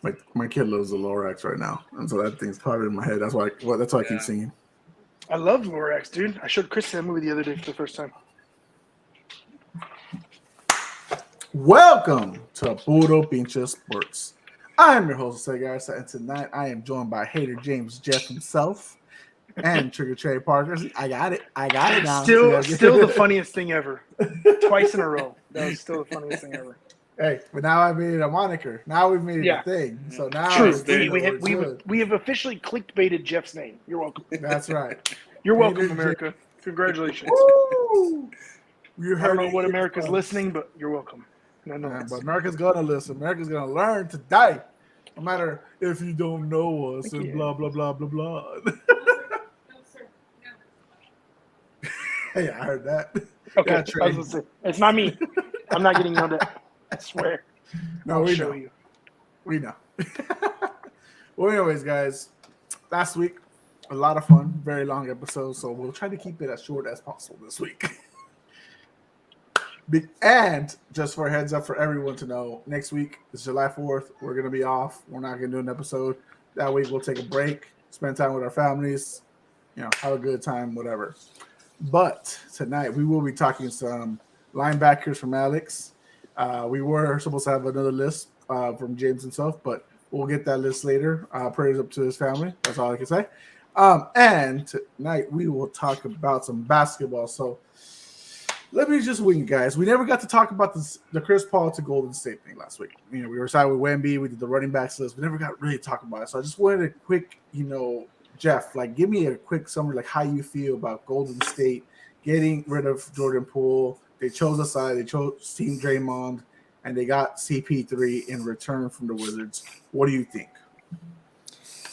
My kid loves the Lorax right now, and so that thing's caught in my head. That's why I keep Yeah. singing. I love Lorax, dude. I showed Chris that movie the other day for the first time. Welcome to Puro Pinche Sports. I am your host, Jose Garza, and tonight I am joined by Hater James Jeff himself and Trigger Trey Parker. I got it. I got it now. Still the funniest thing ever. Twice in a row. That was still the funniest thing ever. Hey, but now I made it a moniker. Now we've made it Yeah. a thing. So now True. it's We have officially clickbaited Jeff's name. You're welcome. That's right. You're welcome, Hater America. Congratulations. Woo! You I don't know heard what it. America's listening, but you're welcome. Yeah, Nonetheless. but America's gonna listen. America's gonna learn today. No matter if you don't know us and blah blah blah blah blah. Hey, I heard that. Okay, Yeah, I Trey. was gonna say, it's not me. I'm not getting yelled at. I swear. No, I'll we show know. you. We know. Well, anyways, guys, last week a lot of fun, very long episode, so we'll try to keep it as short as possible this week. And just for a heads up for everyone to know, next week is July 4th. We're going to be off. We're not going to do an episode. That week we'll take a break, spend time with our families, have a good time, whatever. But tonight we will be talking some linebackers from Alex. We were supposed to have another list from James himself, but we'll get that list later. Prayers up to his family. That's all I can say. And tonight we will talk about some basketball. So let me just wing, guys. We never got to talk about the Chris Paul to Golden State thing last week. We were side with Wemby. We did the running backs list. We never got really to talk about it. So I just wanted a quick, Jeff, give me a quick summary, how you feel about Golden State getting rid of Jordan Poole. They chose a side. They chose Team Draymond, and they got CP3 in return from the Wizards. What do you think?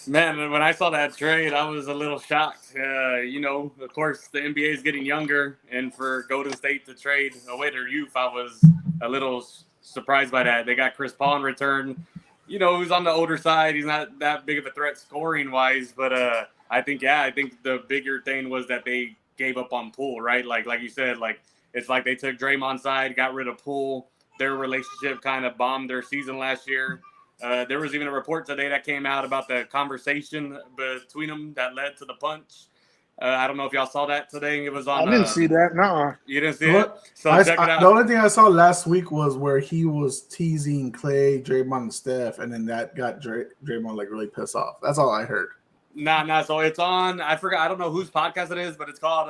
Man, when I saw that trade, I was a little shocked. Of course, the NBA is getting younger, and for Golden State to trade away their youth, I was a little surprised by that. They got Chris Paul in return. Who's on the older side. He's not that big of a threat scoring-wise, but I think the bigger thing was that they gave up on Poole, right? Like you said, it's like they took Draymond's side, got rid of Poole. Their relationship kind of bombed their season last year. There was even a report today that came out about the conversation between them that led to the punch. I don't know if y'all saw that today. It was on. I didn't see that. No. You didn't see it? So check it out. The only thing I saw last week was where he was teasing Clay, Draymond, and Steph, and then that got Draymond really pissed off. That's all I heard. Nah. So it's on. I forgot. I don't know whose podcast it is, but it's called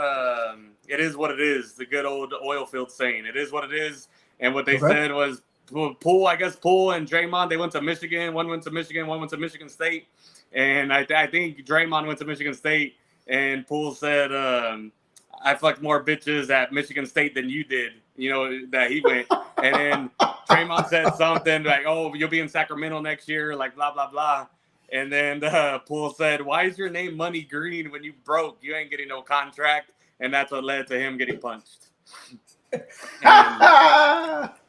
"It Is What It Is." The good old oil field saying, "It is what it is." And what they said was, Poole and Draymond, they went to Michigan. One went to Michigan, one went to Michigan State. And I think Draymond went to Michigan State, and Poole said, I fucked more bitches at Michigan State than you did, that he went. And then Draymond said something like, oh, you'll be in Sacramento next year, blah, blah, blah. And then Poole said, why is your name Money Green when you broke? You ain't getting no contract. And that's what led to him getting punched. If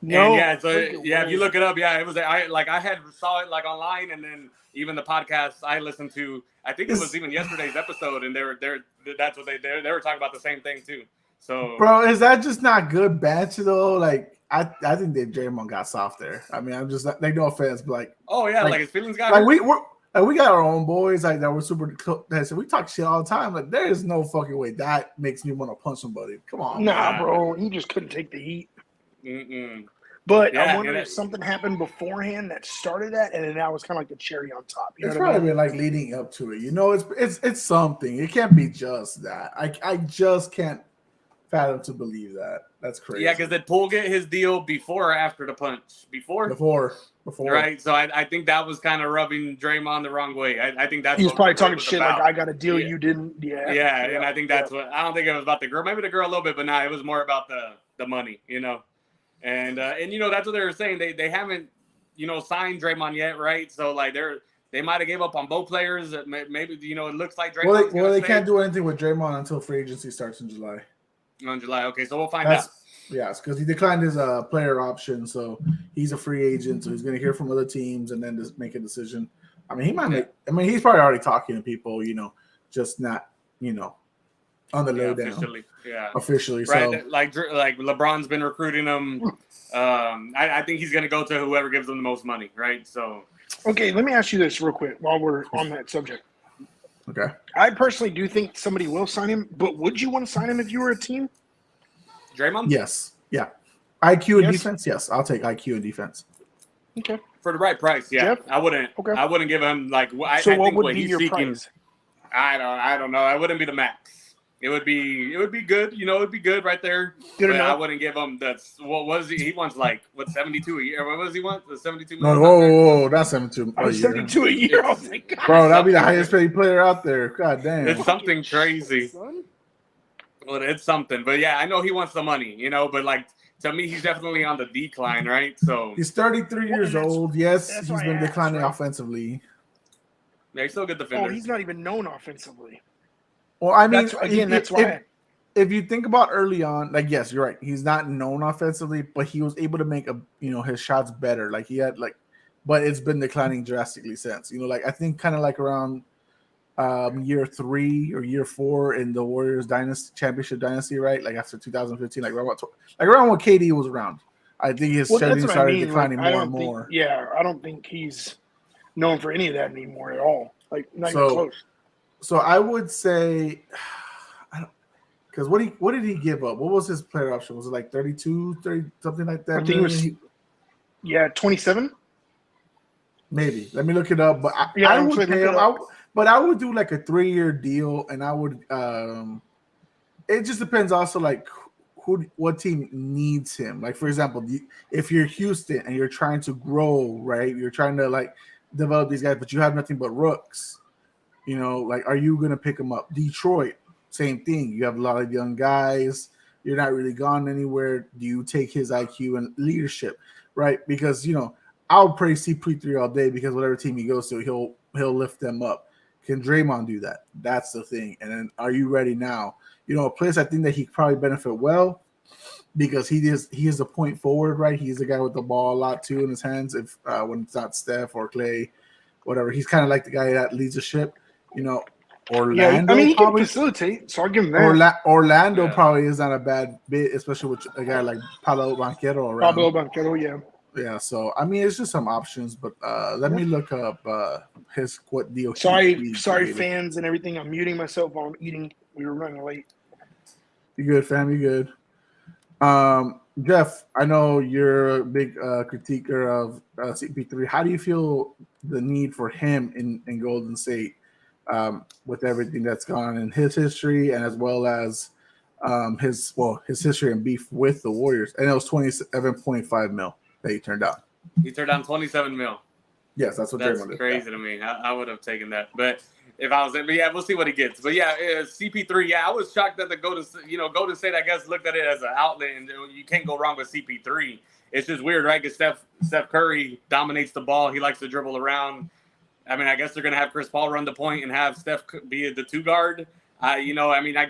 you look it up, it was I had saw it online, and then even the podcast I listened to, I think it was even yesterday's episode, and that's what they were talking about the same thing too. So, bro, is that just not good banter though? I think that Draymond got soft there. I mean, I'm just no offense, but his feelings got hurt. We got our own boys that we're super. So we talk shit all the time. There is no fucking way that makes me want to punch somebody. Come on, nah, bro. He just couldn't take the heat. Mm-mm. But I wonder if something happened beforehand that started that, and then that was kind of the cherry on top. It's probably been leading up to it. It's something. It can't be just that. I just can't fathom to believe that. That's crazy. Yeah, because did Poole get his deal before or after the punch? Before. Right, so I think that was kind of rubbing Draymond the wrong way. I think that's he was probably talking shit about. I got a deal you didn't. Yeah, and I think that's what. I don't think it was about the girl. Maybe the girl a little bit, but it was more about the money, And that's what they were saying. They haven't signed Draymond yet, right? So they might have gave up on both players. Maybe it looks like Draymond. Well, they can't do anything with Draymond until free agency starts in July. On July, okay, so we'll find out. Yes, because he declined his player option, so he's a free agent. So he's going to hear from other teams and then just make a decision. I mean, he might make. I mean, he's probably already talking to people, just not, on the lowdown. Officially. Right, So like LeBron's been recruiting him. I think he's going to go to whoever gives him the most money, right? So Okay, let me ask you this real quick while we're on that subject. Okay. I personally do think somebody will sign him, but would you want to sign him if you were a team? Draymond? Yes. Yeah. IQ and Yes. defense. Yes, I'll take IQ and defense. Okay. For the right price, yeah. Jeff? I wouldn't. Okay. I wouldn't give him like. I So what think would what be he's your seeking. price? I don't know. It wouldn't be the max. It would be good. You know, it would be good right there. Good but enough. I wouldn't give him what was he? He wants like 72 a year. What does he want? The 72 No, million. whoa, that's 72 I a was year. 72 a year. I was like, God. Bro, that'd be the highest paid player out there. God damn. It's something crazy. Son. Well, it's something. But yeah, I know he wants the money. You know, but like to me, he's definitely on the decline, right? So He's 33 years old. Yes, that's he's why I been asked, declining right? offensively. yeah, he's still a good Oh, defender. he's not even known offensively. Well, I mean, That's why. If you think about early on, like yes, you're right. He's not known offensively, but he was able to make his shots better. Like he had but it's been declining drastically since. Like I think kind of like around year 3 or year 4 in the Warriors championship dynasty, right? Like after 2015, like around when KD was around. I think his shooting started declining more and more. I don't think he's known for any of that anymore at all. Like not even close. So I would say, because what did he give up? What was his player option? Was it like 32, 30, something like that? I think it was 27. Maybe. Let me look it up. But I would pay him. But I would do like a 3-year deal, and I would. It just depends. Also, like what team needs him. Like for example, if you're Houston and you're trying to grow, right? You're trying to like develop these guys, but you have nothing but rooks. Like are you gonna pick them up? Detroit, same thing. You have a lot of young guys. You're not really gone anywhere. Do you take his IQ and leadership, right? Because I'll praise CP3 all day because whatever team he goes to, he'll lift them up. Can Draymond do that? That's the thing. And then are you ready now? A place I think that he probably benefit well because he is a point forward, right? He's the guy with the ball a lot too in his hands. If when it's not Steph or Clay, whatever, he's kind of like the guy that leads the ship. Orlando. Yeah, he can facilitate, so I'll give him that. Orlando probably is not a bad bit, especially with a guy like Pablo Banchero around. Pablo Banchero, yeah. Yeah, so I mean, it's just some options, but let me look up what deal. Sorry, fans and everything. I'm muting myself while I'm eating. We were running late. You good, fam? You good? Jeff, I know you're a big critiquer of CP3. How do you feel the need for him in Golden State with everything that's gone on in his history and as well as his history and beef with the Warriors? And it was $27.5 million that he turned down. He turned down 27 mil. Yes, that's crazy to me. I would have taken that, but if I was in, but yeah, we'll see what he gets. But yeah, CP3. Yeah, I was shocked that the Golden State, I guess, looked at it as an outlet, and you can't go wrong with CP3. It's just weird, right? Because Steph Curry dominates the ball. He likes to dribble around. I mean, I guess they're gonna have Chris Paul run the point and have Steph be the 2 guard. I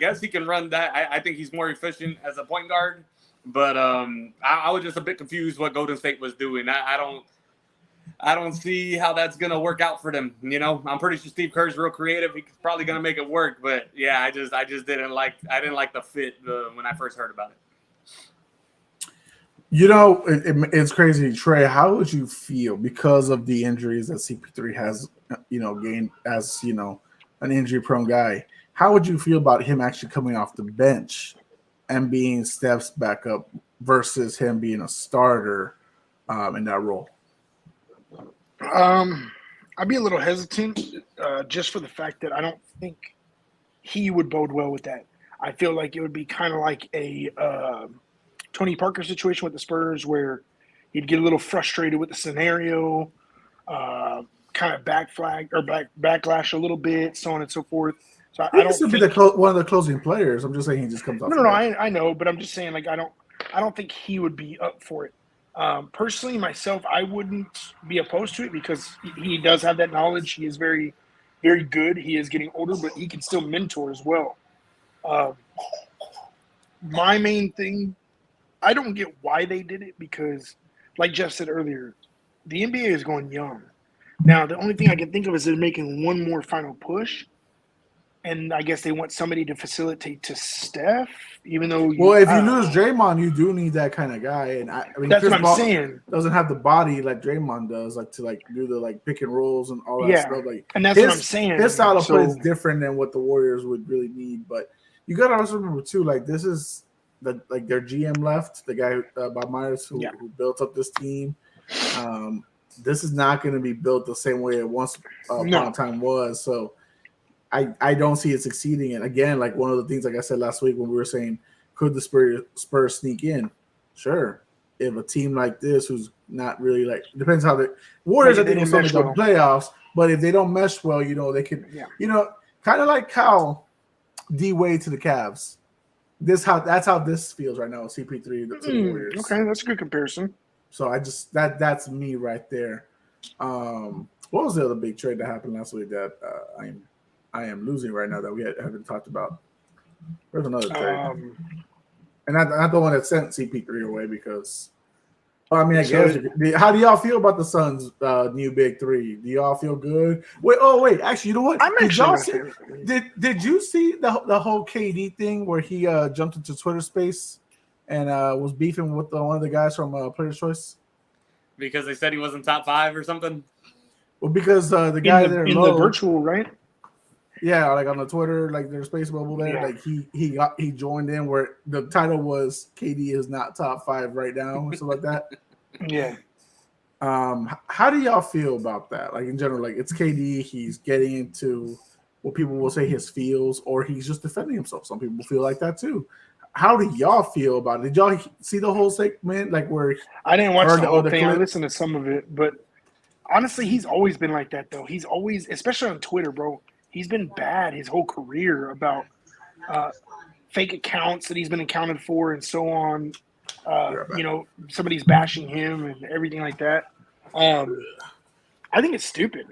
guess he can run that. I think he's more efficient as a point guard. But I was just a bit confused what Golden State was doing. I don't see how that's gonna work out for them. I'm pretty sure Steve Kerr's real creative. He's probably gonna make it work. But yeah, I just didn't like the fit when I first heard about it. It's crazy, Trey. How would you feel because of the injuries that CP3 has, gained as an injury-prone guy? How would you feel about him actually coming off the bench and being Steph's backup versus him being a starter in that role? I'd be a little hesitant just for the fact that I don't think he would bode well with that. I feel like it would be kind of like a Tony Parker situation with the Spurs where he'd get a little frustrated with the scenario, kind of backlash a little bit, so on and so forth. So I don't think be one of the closing players. I'm just saying he just comes off. No, I know, but I'm just saying like I don't think he would be up for it. Personally, myself, I wouldn't be opposed to it because he does have that knowledge. He is very, very good. He is getting older, but he can still mentor as well. My main thing, I don't get why they did it because, like Jeff said earlier, the NBA is going young. Now, the only thing I can think of is they're making one more final push, and I guess they want somebody to facilitate to Steph, even though. Well, if you lose Draymond, you do need that kind of guy, and I mean, that's Chris what I'm Paul saying. doesn't have the body like Draymond does, like to like do the like pick and rolls and all that Yeah, stuff. Like, and that's what I'm saying. His style of play is different than what the Warriors would really need. But you got to also remember too, like this is their GM left, the guy Bob Myers who built up this team. This is not going to be built the same way it once upon a time was. So I don't see it succeeding. And again, like one of the things, like I said last week when we were saying, could the Spurs sneak in? Sure. If a team like this, who's not really like, depends how the Warriors, I think, will still make the playoffs. But if they don't mesh well, they could, kind of like how D Wade to the Cavs. That's how this feels right now. CP3 to the Warriors. Okay, that's a good comparison. So I just that's me right there. What was the other big trade that happened last week that I am losing right now that we haven't talked about? There's another trade, and I don't want to send CP3 away because, I mean, I guess. How do y'all feel about the Suns' new big three? Do y'all feel good? Wait. Actually, you know what? Did you see the whole KD thing where he jumped into Twitter Space and was beefing with one of the guys from Player's Choice? Because they said he wasn't top 5 or something? Well, because the guy in the virtual, right? Yeah, like on the Twitter, like their space bubble there, like he joined in where the title was KD is not top 5 right now or something like that. Yeah. How do y'all feel about that? Like in general, like it's KD, he's getting into what people will say his feels, or he's just defending himself. Some people feel like that too. How do y'all feel about it? Did y'all see the whole segment? Like where I didn't watch the whole thing. I listened to some of it, but honestly, he's always been like that though. He's always, especially on Twitter, bro. He's been bad his whole career about fake accounts that he's been accounted for and so on. Somebody's bashing him and everything like that. I think it's stupid.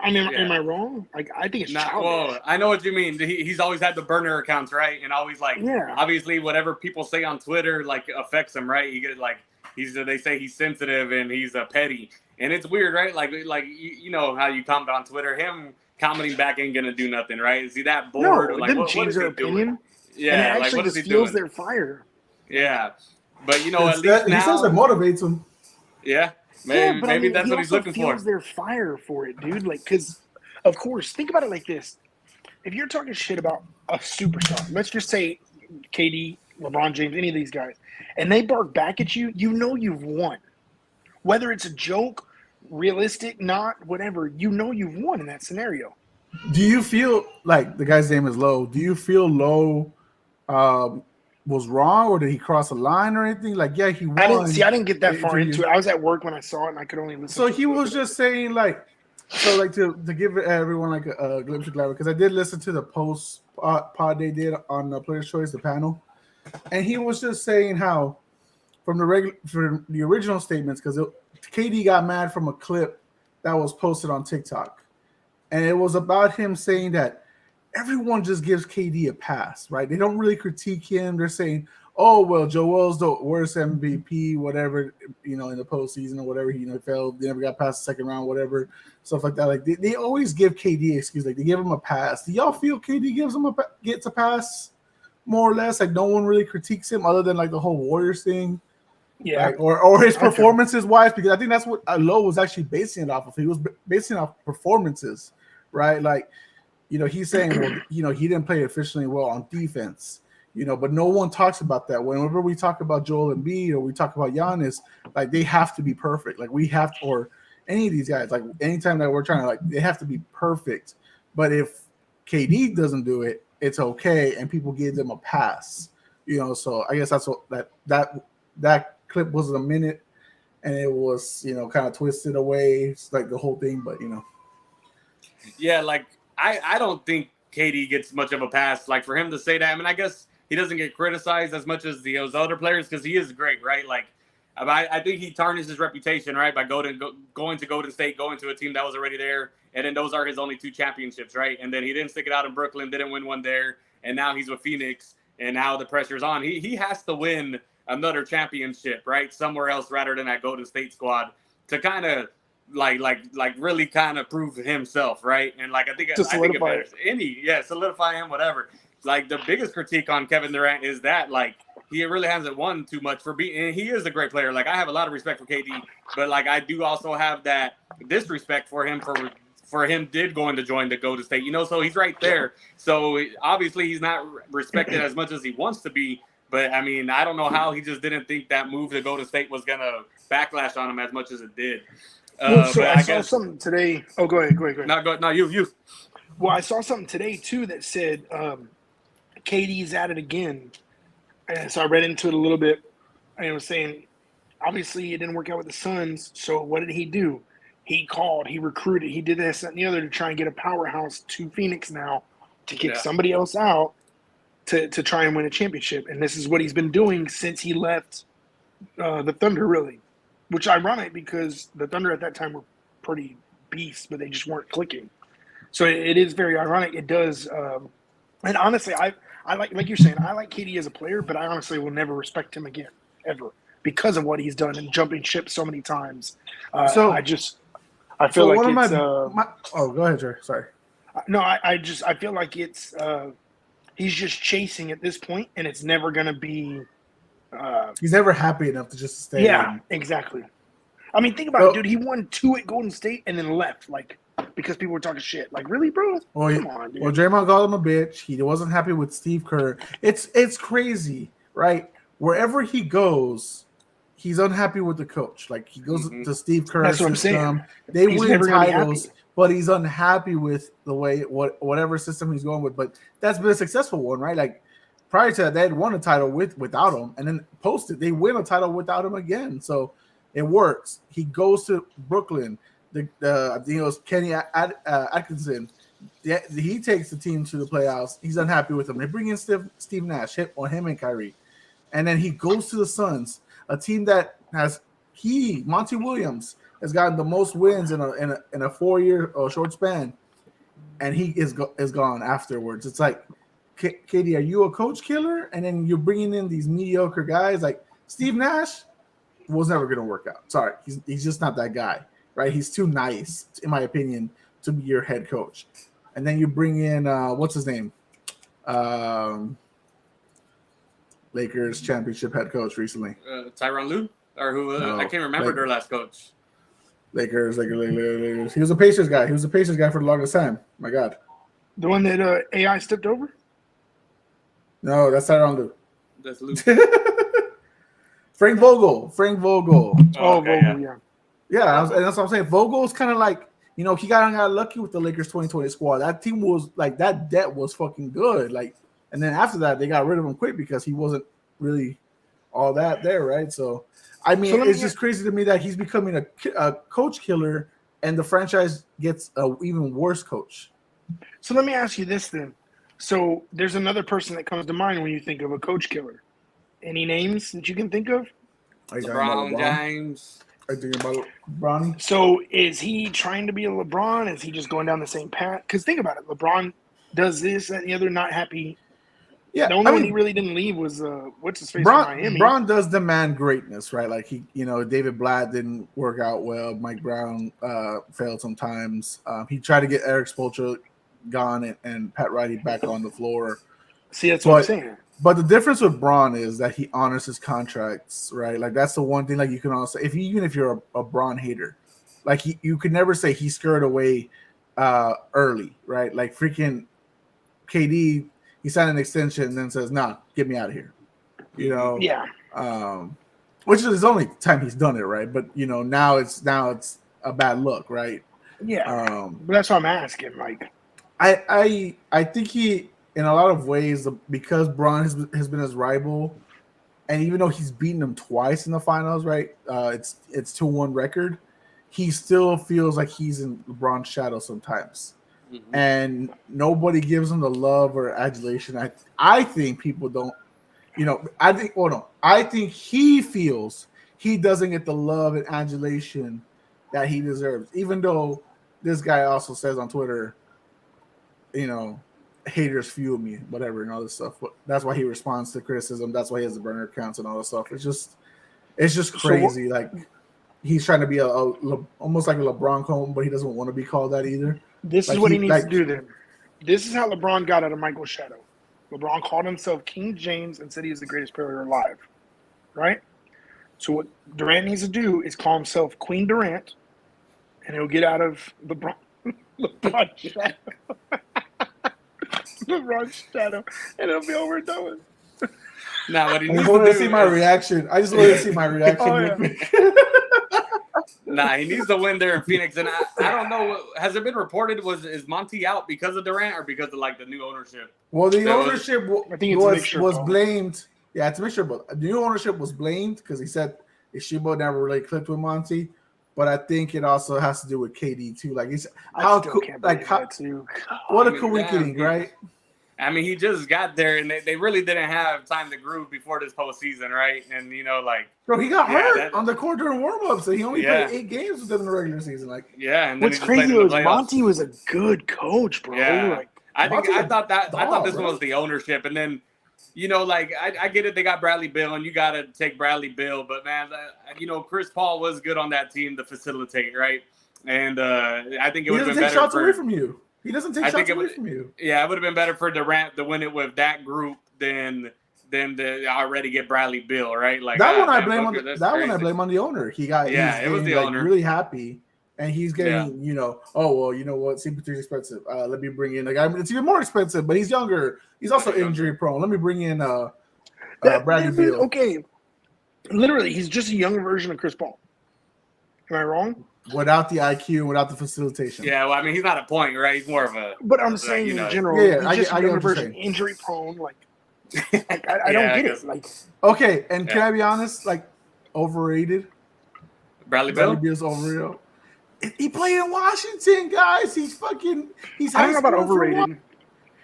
I mean, am I wrong? Like, I think it's childish. Well, I know what you mean. He's always had the burner accounts, right? And always obviously, whatever people say on Twitter like affects him, right? They say he's sensitive and he's petty, and it's weird, right? Like you know how you comment on Twitter, him commenting back ain't gonna do nothing, right? Is he that bored? No, or it like, didn't what change is their he doing? opinion. Yeah, and it like actually what is just he fuels doing? their fire. Yeah, but at least now he says it motivates him. Yeah, maybe that's what he's looking for. He fuels their fire for it, dude. Like, because of course, think about it like this: if you're talking shit about a superstar, let's just say KD, LeBron James, any of these guys, and they bark back at you, you know you've won. Whether it's a joke, realistic, not, whatever, you know you've won in that scenario. Do you feel like the guy's name is Lowe? Do you feel Lowe was wrong, or did he cross a line or anything? Like, yeah, he won. I didn't get that far into it. I was at work when I saw it, and I could only listen. So he was just saying, like, to give everyone like a glimpse of clarity, because I did listen to the post pod they did on the Player's Choice, the panel, and he was just saying how from the original statements, because KD got mad from a clip that was posted on TikTok, and it was about him saying that everyone just gives KD a pass, right? They don't really critique him. They're saying, oh, well, Joel's the worst MVP, whatever, in the postseason or whatever. He failed. They never got past the second round, whatever, stuff like that. Like, they always give KD excuse. Like, they give him a pass. Do y'all feel KD gets a pass more or less? Like, no one really critiques him other than, like, the whole Warriors thing? Yeah. Like, or his performances-wise, because I think that's what Lowe was actually basing it off of. He was basing it off performances, right? Like, he's saying, well, he didn't play efficiently well on defense, but no one talks about that. Whenever we talk about Joel Embiid or we talk about Giannis, like, they have to be perfect. Like, we have to, or any of these guys, like, anytime that we're trying to, like, they have to be perfect. But if KD doesn't do it, it's okay, and people give them a pass, So I guess that's what that clip was a minute, and it was, kind of twisted away. It's like the whole thing, but Yeah, like I don't think KD gets much of a pass. Like, for him to say that, I mean, I guess he doesn't get criticized as much as those other players because he is great, right? Like, I think he tarnished his reputation, right, by going to Golden State, going to a team that was already there, and then those are his only 2 championships, right? And then he didn't stick it out in Brooklyn, didn't win one there, and now he's with Phoenix, and now the pressure's on. He has to win another championship, right, somewhere else rather than that Golden State squad to kind of like really kind of prove himself, right? And like I think solidify solidify him, whatever. Like the biggest critique on Kevin Durant is that like he really hasn't won too much for being. And he is a great player. Like I have a lot of respect for KD, but like I do also have that disrespect for him for him did going to join the Golden State. So he's right there. So obviously he's not respected as much as he wants to be. But I mean, I don't know how he just didn't think that move to Golden State was gonna backlash on him as much as it did. So I saw something today. Oh, go ahead. No, you. Well, I saw something today too that said KD's at it again, and so I read into it a little bit. And it was saying, obviously, it didn't work out with the Suns. So what did he do? He called, he recruited, he did this, that, and the other to try and get a powerhouse to Phoenix now to kick somebody else out to try and win a championship. And this is what he's been doing since he left the Thunder, really. Which is ironic because the Thunder at that time were pretty beasts, but they just weren't clicking. So it is very ironic. It does. And honestly, I like you're saying, I like KD as a player, but I honestly will never respect him again, ever, because of what he's done and jumping ship so many times. I feel like it's. Go ahead, Jerry. Sorry. No, I feel like it's. He's just chasing at this point, and it's never going to be. He's never happy enough to just stay. Yeah, exactly. I mean, think about it, dude. He won 2 at Golden State and then left, like, because people were talking shit. Like, really, bro? Come on, dude. Well, Draymond called him a bitch. He wasn't happy with Steve Kerr. It's crazy, right? Wherever he goes, he's unhappy with the coach. Like, he goes to Steve Kerr's That's what I'm saying. They He's win never gonna be titles, happy. but he's unhappy with the way whatever system he's going with. But that's been a successful one, right? Like, prior to that, they had won a title without him, and then they win a title without him again. So it works. He goes to Brooklyn. I think it was Kenny Atkinson. He takes the team to the playoffs. He's unhappy with them. They bring in Steve Nash, him and Kyrie, and then he goes to the Suns, a team that has Monty Williams has gotten the most wins in a 4-year or short span, and he is gone afterwards. It's like, KD, are you a coach killer? And then you're bringing in these mediocre guys like Steve Nash was never going to work out. Sorry, he's just not that guy, right? He's too nice, in my opinion, to be your head coach. And then you bring in what's his name, Lakers championship head coach recently, Tyronn Lue, or who? No, I can't remember their last coach. Lakers. He was a Pacers guy. He was a Pacers guy for the longest time. My God, the one that AI stepped over. No, that's Tyronn Lue. That's Lue. Frank Vogel. Oh, Vogel, yeah. Yeah, and that's what I'm saying. Vogel's kind of like, he got lucky with the Lakers 2020 squad. That team was like, that debt was fucking good. Like, and then after that, they got rid of him quick because he wasn't really all that there, right? So, I mean, it's just crazy to me that he's becoming a coach killer, and the franchise gets an even worse coach. So let me ask you this then. So there's another person that comes to mind when you think of a coach killer. Any names that you can think of? LeBron James. Are you thinking about Bronny? So is he trying to be a LeBron? Is he just going down the same path? Because think about it. LeBron does this, that, and the other, not happy. Yeah, the only one he really didn't leave was what's his face in Miami. Bron does demand greatness, right? Like David Blatt didn't work out well. Mike Brown failed sometimes. He tried to get Eric Spoelstra gone and Pat Riley back on the floor. See, that's what I'm saying. But the difference with Bron is that he honors his contracts, right? Like, that's the one thing, like, you can also say, even if you're a Bron hater, like, you could never say he scared away early, right? Like, freaking KD, he signed an extension and then says, nah, get me out of here. Yeah. Which is the only time he's done it, right? But now it's a bad look, right? Yeah. But that's what I'm asking, like. I think he, in a lot of ways, because Bron has been his rival, and even though he's beaten him twice in the finals, right? It's 2-1 record. He still feels like he's in LeBron's shadow sometimes, and nobody gives him the love or adulation. I think people don't. I think he feels he doesn't get the love and adulation that he deserves, even though this guy also says on Twitter, haters fuel me, whatever, and all this stuff. But that's why he responds to criticism. That's why he has the burner accounts and all this stuff. It's just crazy. he's trying to be almost like a LeBron clone, but he doesn't want to be called that either. This Like is what he needs like, to do then. This is how LeBron got out of Michael's shadow. LeBron called himself King James and said he was the greatest player alive. Right? So what Durant needs to do is call himself Queen Durant, and he'll get out of LeBron's shadow. LeBron's shadow, and it'll be over and done with. Now, what he I needs just wanted to do see my is- reaction. I just wanted to see my reaction Oh, real yeah. quick. Nah, he needs to win there in Phoenix. And I don't know. Has it been reported is Monty out because of Durant or because of like the new ownership? Well, the That was- ownership I think it's a mixture, was Paul. blamed. Yeah, it's a mixture, but the new ownership was blamed because he said Ishibo never really clicked with Monty. But I think it also has to do with KD too. Like, it's I how still cool, can't like believe how, that too. what a I mean, coincidence, damn, right? I mean, he just got there, and they really didn't have time to groove before this postseason, right? And like, Bro, he got Yeah, hurt that- on the court during warm-ups, so he only Yeah. played 8 games within the regular season. Like, yeah. And then What's he just played crazy in the was playoffs. Monty was a good coach, bro. Yeah. Like, I Monty's thought dog, this bro. one was the ownership, and then like I get it, they got Bradley Beal, and you got to take Bradley Beal, but man, Chris Paul was good on that team to facilitate, right? And I think it he would have doesn't been take better shots for away from you. He doesn't take I think shots it away would- from you. yeah, it would have been better for Durant to win it with that group than to already get Bradley Beal, right? Like That one I man, blame on Booker, that's that one I crazy. blame on the owner. He's it was getting, the like, owner. really happy, and he's getting oh well, you know what? CP3 is expensive. Let me bring in it's even more expensive, but he's younger. He's also injury prone. Let me bring in Bradley Beal. Okay, literally, he's just a younger version of Chris Paul. Am I wrong? Without the IQ, without the facilitation. Yeah, well, I mean, he's not a point, right? He's more of a. But I'm like, saying you know, in general, Yeah, he's just I a get younger what you're version, saying. injury prone. Like I Yeah, don't I get guess. it. Like, Okay, and can Yeah. I be honest? Like, overrated. Bradley Bradley Beal. Beal's overrated. He played in Washington, guys. He's I don't know about high school for overrated.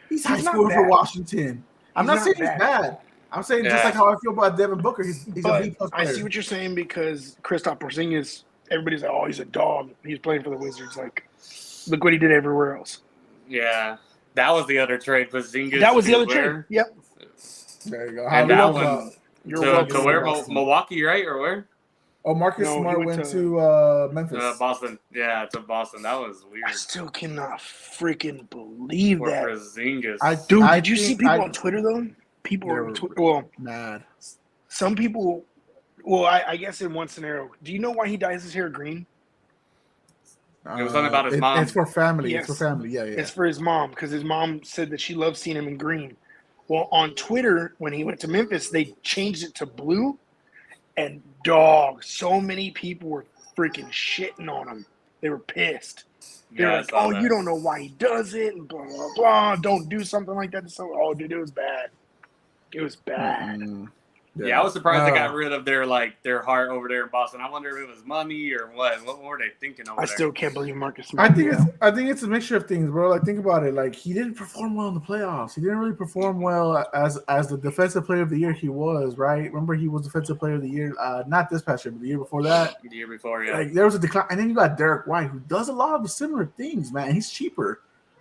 He's high He's not school for bad. Washington. I'm He's not saying not he's bad. I'm saying just Yeah. like how I feel about Devin Booker. He's a But B+ I player. see what you're saying because Kristaps Porzingis, everybody's like, oh, he's a dog. He's playing for the Wizards. Like, look what he did everywhere else. Yeah, that was the other trade. Porzingis. That was the to other where? trade. Yep. There you go. And we that talk one about- You're to welcome. where? Boston. Milwaukee, right, or where? Oh, Marcus No, he Smart went went to- to Memphis. Boston. Yeah, to Boston. That was weird. I still cannot freaking believe For that. Porzingis. Dude, I did you see think people on Twitter, though? People They on were- Twitter. Well, Mad. some people. Well, I guess in one scenario. Do you know why he dyes his hair green? It was something about his mom. It's for family. Yes. It's for family. Yeah, yeah. It's for his mom because his mom said that she loves seeing him in green. Well, on Twitter, when he went to Memphis, they changed it to blue. And dog, so many people were freaking shitting on him. They were pissed. They were Yeah, I like, saw "Oh, that. you don't know why he does it," and blah blah blah. Don't do something like that. So, oh, dude, it was bad. It was bad. Mm, Yeah, I was surprised they Uh, got rid of their heart over there in Boston. I wonder if it was money or what. What were they thinking over I there? still can't believe Marcus Smart. I think it's a mixture of things, bro. Like, think about it. Like, he didn't perform well in the playoffs. He didn't really perform well as the defensive player of the year he was, right? Remember, he was defensive player of the year, not this past year, but the year before that. The year before, yeah. Like, there was a decline, and then you got Derek White, who does a lot of the similar things, man. He's cheaper,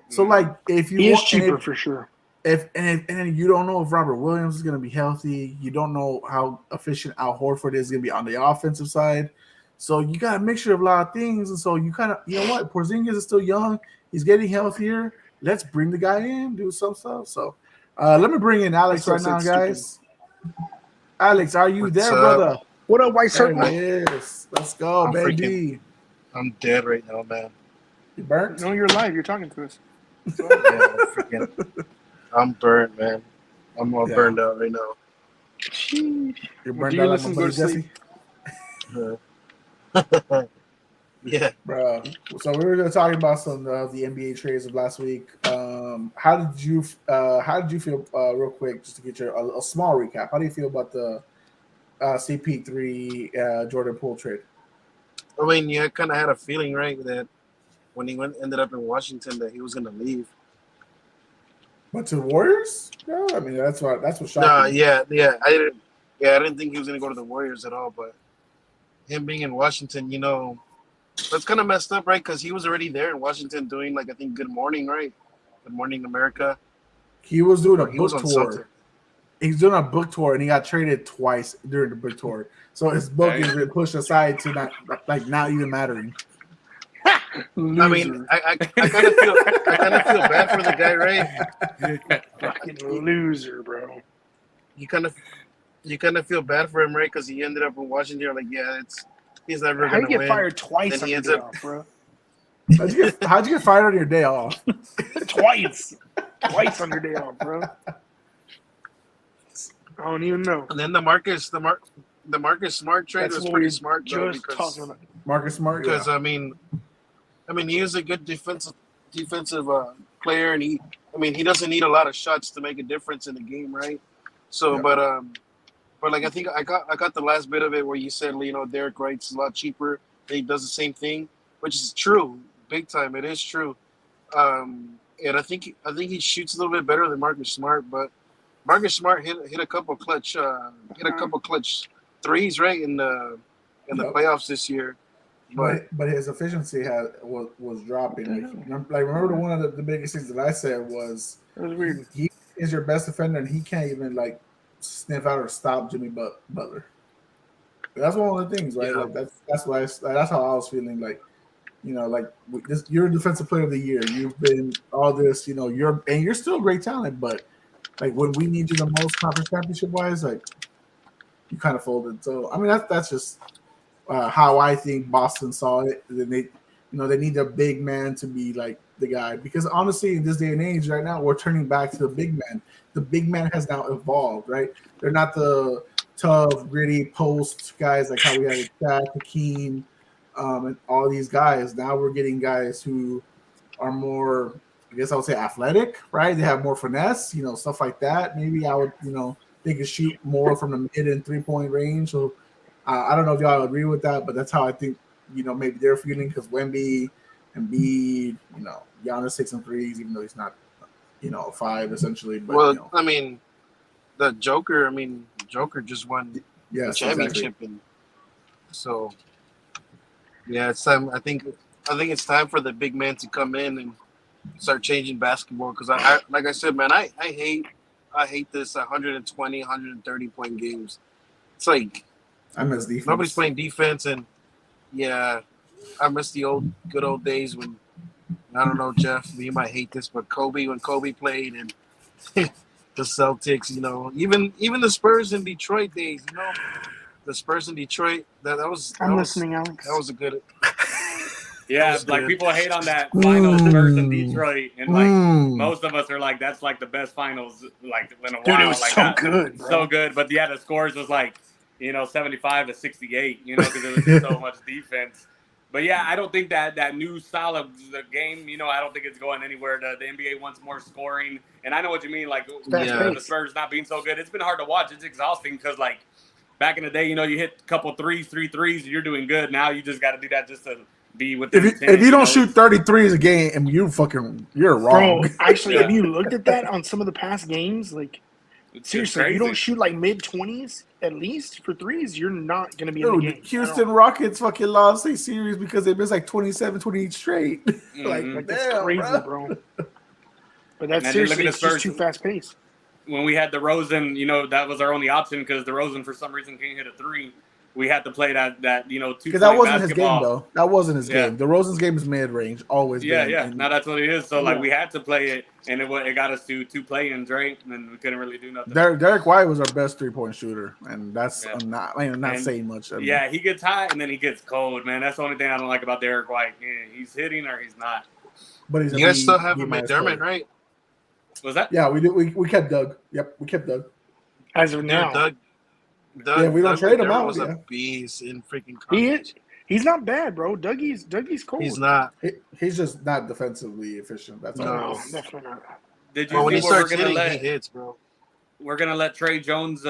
so Mhm. like if you He is want, cheaper for sure. and then you don't know if Robert Williams is going to be healthy. You don't know how efficient Al Horford is going to be on the offensive side. So you got a mixture of a lot of things, and so you kind of, you know what, Porzingis is still young. He's getting healthier. Let's bring the guy in, do some stuff. So let me bring in Alex That's right now, so guys. Alex, are you What's there, up? brother? What up, White There Circle? he is. Let's go, I'm baby. I'm dead right now, man. You burnt? No, you're live. You're talking to us. Yeah, I'm burnt, man. I'm all Yeah. burned out right now. Sheesh. You're Well, burnt do you out like listen my to buddy go to Jesse? Yeah. Bro, so we were going to talk about some of the NBA trades of last week. How did you feel, real quick, just to get a small recap? How do you feel about the CP3 Jordan Poole trade? I mean, you kind of had a feeling, right, that when he ended up in Washington, that he was gonna leave. But to the Warriors? No, I mean that's what shocked No, me. yeah, I didn't think he was gonna go to the Warriors at all. But him being in Washington, that's kind of messed up, right? Because he was already there in Washington doing, like, I think, Good Morning, right? Good Morning America. He was doing a He was book on tour. something. he's doing a book tour, and he got traded twice during the book tour. So his book has been pushed aside to not even mattering. Loser. I mean, I kind of feel bad for the guy, right? Fucking loser, bro. You kind of feel bad for him, right? Because he ended up in Washington. You're like, yeah, he's never How gonna you get win. fired twice Then on he your ends day up- off, bro? How'd you get fired on your day off? Twice on your day off, bro. I don't even know. And then the Marcus Smart trade That's was what pretty we smart though, just because talking about. Marcus Smart. because Yeah. I mean he is a good defensive player, and he doesn't need a lot of shots to make a difference in the game, right? So, Yeah. but like I think I got the last bit of it where you said, you know, Derek Wright's a lot cheaper. He does the same thing, which is true, big time. It is true, and I think he shoots a little bit better than Marcus Smart, but Marcus Smart hit a couple clutch threes, right, in the Yep. playoffs this year. But But his efficiency was dropping. Remember one of the biggest things that I said was That was weird. he is your best defender, and he can't even like sniff out or stop Jimmy Butler. That's one of the things, right? Yeah. Like that's how I was feeling. Like, you know, like you're a defensive player of the year. You've been all this, you know. You're still a great talent, but like when we need you the most, conference championship wise, like you kind of folded. So I mean, that's just how I think Boston saw it. Then they need a big man to be like the guy, because honestly, in this day and age, right now, we're turning back to the big man. The big man has now evolved, right? They're not the tough, gritty post guys like how we had with Shaq, Hakeem, and all these guys. Now we're getting guys who are more, I guess I would say, athletic, right? They have more finesse, you know, stuff like that. Maybe I would, you know, they could shoot more from the mid and 3-point range. So I don't know if y'all agree with that, but that's how I think, you know, maybe they're feeling, because Wemby and B, you know, Giannis 6 and 3s, even though he's not, you know, 5 essentially. But well, you know, I mean, the Joker just won the yes, championship, exactly. and so yeah, it's time. I think it's time for the big man to come in and start changing basketball, because I like I said, man, I hate this 120, 130 point games. It's like I miss defense. nobody's playing defense, and yeah, I miss the good old days when, I don't know, Jeff, you might hate this, but when Kobe played, and the Celtics, you know, even the Spurs in Detroit days, you know, the Spurs in Detroit, that was listening, Alex. That was a good. Yeah, That was like good. people hate on that finals Spurs in Detroit, and like most of us are like, that's like the best finals like in a while. Dude, it was like so that. good, bro. So good. But yeah, the scores was like, you know, 75 to 68, you know, because it was just so much defense. But yeah, I don't think that new style of the game, you know, I don't think it's going anywhere. The NBA wants more scoring, and I know what you mean. Like, Yeah. the Spurs not being so good, it's been hard to watch. It's exhausting because, like, back in the day, you know, you hit a couple three threes, and you're doing good. Now you just got to do that just to be within If 10, you don't know? shoot 33s a game, and you're wrong. Bro, actually, Yeah. have you looked at that on some of the past games? Like, It's seriously, crazy. you don't shoot like mid-20s at least for threes, you're not going to be in the game. Dude, Houston Rockets fucking lost a series because they missed like 27, 28 straight. Mhm. Like, that's damn, crazy, bro. But that's And then seriously, look at it's the just Spurs. too fast-paced. When we had DeRozan, you know, that was our only option because DeRozan for some reason can't hit a three. We had to play that you know, 2 Because that wasn't basketball. his game, though. That wasn't his Yeah. game. DeRozan's game is mid-range, always Yeah, been. yeah. And Now that's what it is. So like Yeah. we had to play it, and it got us to 2 play-ins, right? And we couldn't really do nothing. Derek White was our best 3-point shooter, and that's Yeah. I'm not And- saying much. I mean, Yeah, he gets hot and then he gets cold, man. That's the only thing I don't like about Derek White. Yeah, he's hitting or he's not. but he's a You guys B- still have B-minus McDermott, player. right? Was that? Yeah, we do. We kept Doug. Yep, we kept Doug. As of now, Doug, Yeah, we don't Doug trade him McDermott out, was yeah. a beast in freaking he college. is. He's not bad, bro. Dougie's cold. He's not. He's just not defensively efficient. That's all. No, it is. definitely not. Did you But when he see where starts hitting, he hits, bro. we're gonna let Trey Jones